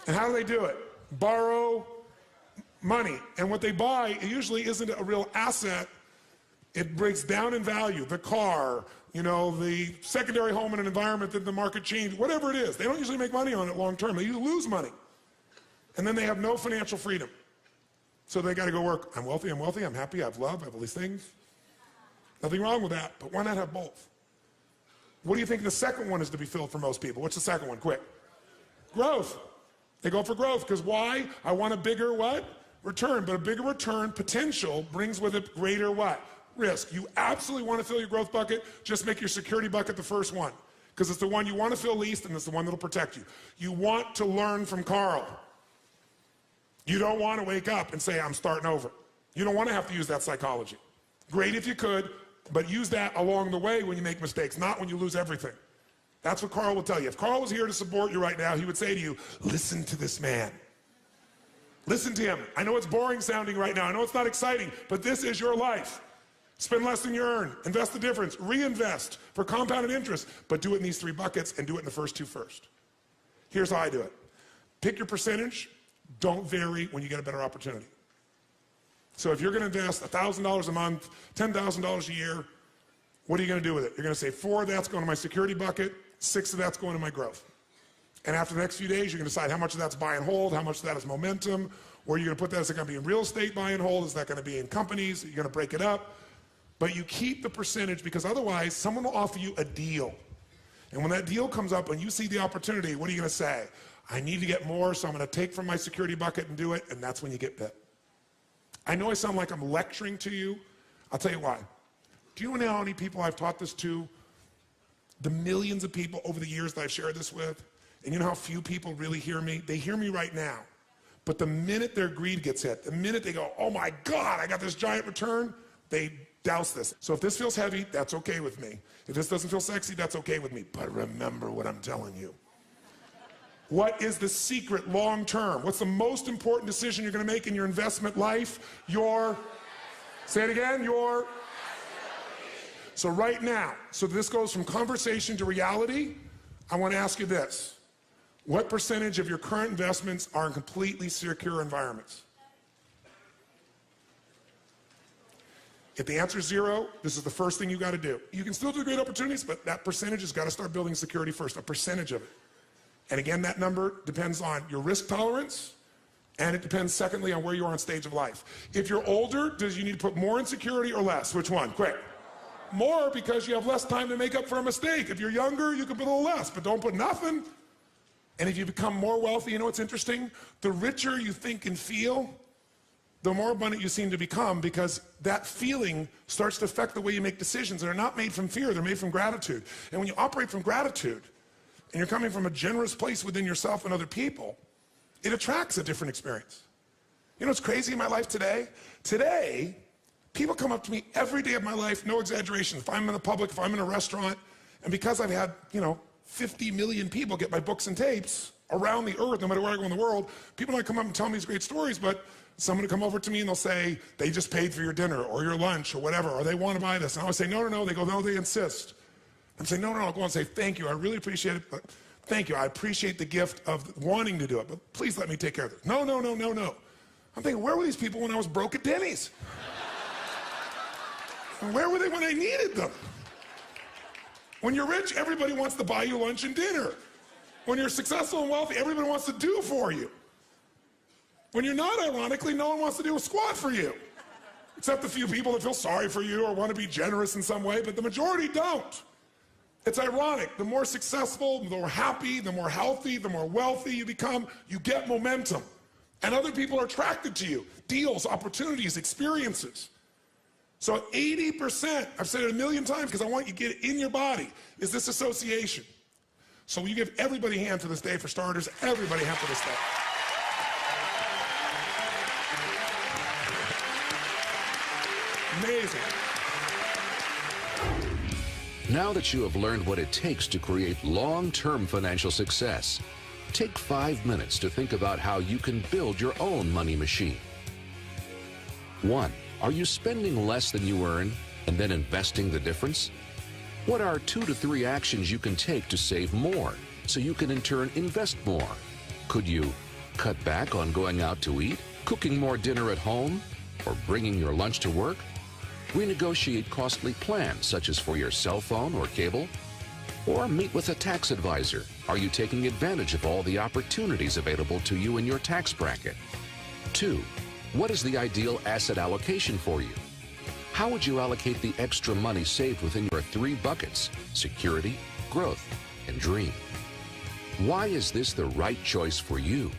And how do they do it? Borrow money. And what they buy usually isn't a real asset. It breaks down in value. The car, you know, the secondary home in an environment that the market changed, whatever it is. They don't usually make money on it long term. They usually lose money. And then they have no financial freedom. So they got to go work. I'm wealthy, I'm happy, I have love, I have all these things. Nothing wrong with that, but why not have both? What do you think the second one is to be filled for most people? What's the second one? Quick. Growth. They go for growth because why? I want a bigger what? Return. But a bigger return potential brings with it greater what? Risk. You absolutely want to fill your growth bucket, just make your security bucket the first one because it's the one you want to fill least and it's the one that'll protect you. You want to learn from Carl. You don't want to wake up and say, I'm starting over. You don't want to have to use that psychology. Great if you could, but use that along the way when you make mistakes, not when you lose everything. That's what Carl will tell you. If Carl was here to support you right now, he would say to you, listen to this man. Listen to him. I know it's boring sounding right now. I know it's not exciting, but this is your life. Spend less than you earn. Invest the difference. Reinvest for compounded interest, but do it in these three buckets and do it in the first two first. Here's how I do it. Pick your percentage. Don't vary when you get a better opportunity. So if you're going to invest $1,000 a month, $10,000 a year, what are you going to do with it? You're going to say 4 of that's going to my security bucket, 6 of that's going to my growth. And after the next few days, you're going to decide how much of that's buy and hold, how much of that is momentum, where you're going to put that. Is it going to be in real estate buy and hold? Is that going to be in companies? You're going to break it up. But you keep the percentage because otherwise someone will offer you a deal. And when that deal comes up and you see the opportunity, what are you going to say? I need to get more, so I'm going to take from my security bucket and do it, and that's when you get bit. I know I sound like I'm lecturing to you. I'll tell you why. Do you know how many people I've taught this to? The millions of people over the years that I've shared this with. And you know how few people really hear me? They hear me right now. But the minute their greed gets hit, the minute they go, oh my God, I got this giant return, they douse this. So if this feels heavy, that's okay with me. If this doesn't feel sexy, that's okay with me. But remember what I'm telling you. What is the secret long term? What's the most important decision you're going to make in your investment life? Say it again, So right now, so this goes from conversation to reality, I want to ask you this. What percentage of your current investments are in completely secure environments? If the answer is 0, this is the first thing you got to do. You can still do great opportunities, but that percentage has got to start building security first, a percentage of it. And again, that number depends on your risk tolerance, and it depends, secondly, on where you are in stage of life. If you're older, do you need to put more in security or less? Which one? Quick. More, because you have less time to make up for a mistake. If you're younger, you can put a little less, but don't put nothing. And if you become more wealthy, you know what's interesting? The richer you think and feel, the more abundant you seem to become, because that feeling starts to affect the way you make decisions. They're not made from fear, they're made from gratitude. And when you operate from gratitude, and you're coming from a generous place within yourself and other people, it attracts a different experience. You know what's crazy in my life today? Today, people come up to me every day of my life, no exaggeration. If I'm in the public, if I'm in a restaurant, and because I've had, 50 million people get my books and tapes around the earth, no matter where I go in the world, people don't come up and tell me these great stories, but someone will come over to me and they'll say, they just paid for your dinner or your lunch or whatever, or they want to buy this. And I always say, no. They go, no, they insist. I'm saying, no, I'll go and say, thank you, I really appreciate it, but thank you, I appreciate the gift of wanting to do it, but please let me take care of it. No. I'm thinking, where were these people when I was broke at Denny's? And where were they when I needed them? When you're rich, everybody wants to buy you lunch and dinner. When you're successful and wealthy, everybody wants to do for you. When you're not, ironically, no one wants to do a squat for you. Except the few people that feel sorry for you or want to be generous in some way, but the majority don't. It's ironic. The more successful, the more happy, the more healthy, the more wealthy you become, you get momentum. And other people are attracted to you. Deals, opportunities, experiences. So 80%, I've said it a million times because I want you to get it in your body, is this association. So will you give everybody a hand for this day for starters? Everybody a hand for this day. Amazing. Now that you have learned what it takes to create long-term financial success, take 5 minutes to think about how you can build your own money machine. 1. Are you spending less than you earn and then investing the difference? What are 2 to 3 actions you can take to save more so you can in turn invest more? Could you cut back on going out to eat, cooking more dinner at home, or bringing your lunch to work? Renegotiate costly plans such as for your cell phone or cable? Or meet with a tax advisor. Are you taking advantage of all the opportunities available to you in your tax bracket? 2. What is the ideal asset allocation for you? How would you allocate the extra money saved within your 3 buckets: security, growth, and dream? Why is this the right choice for you?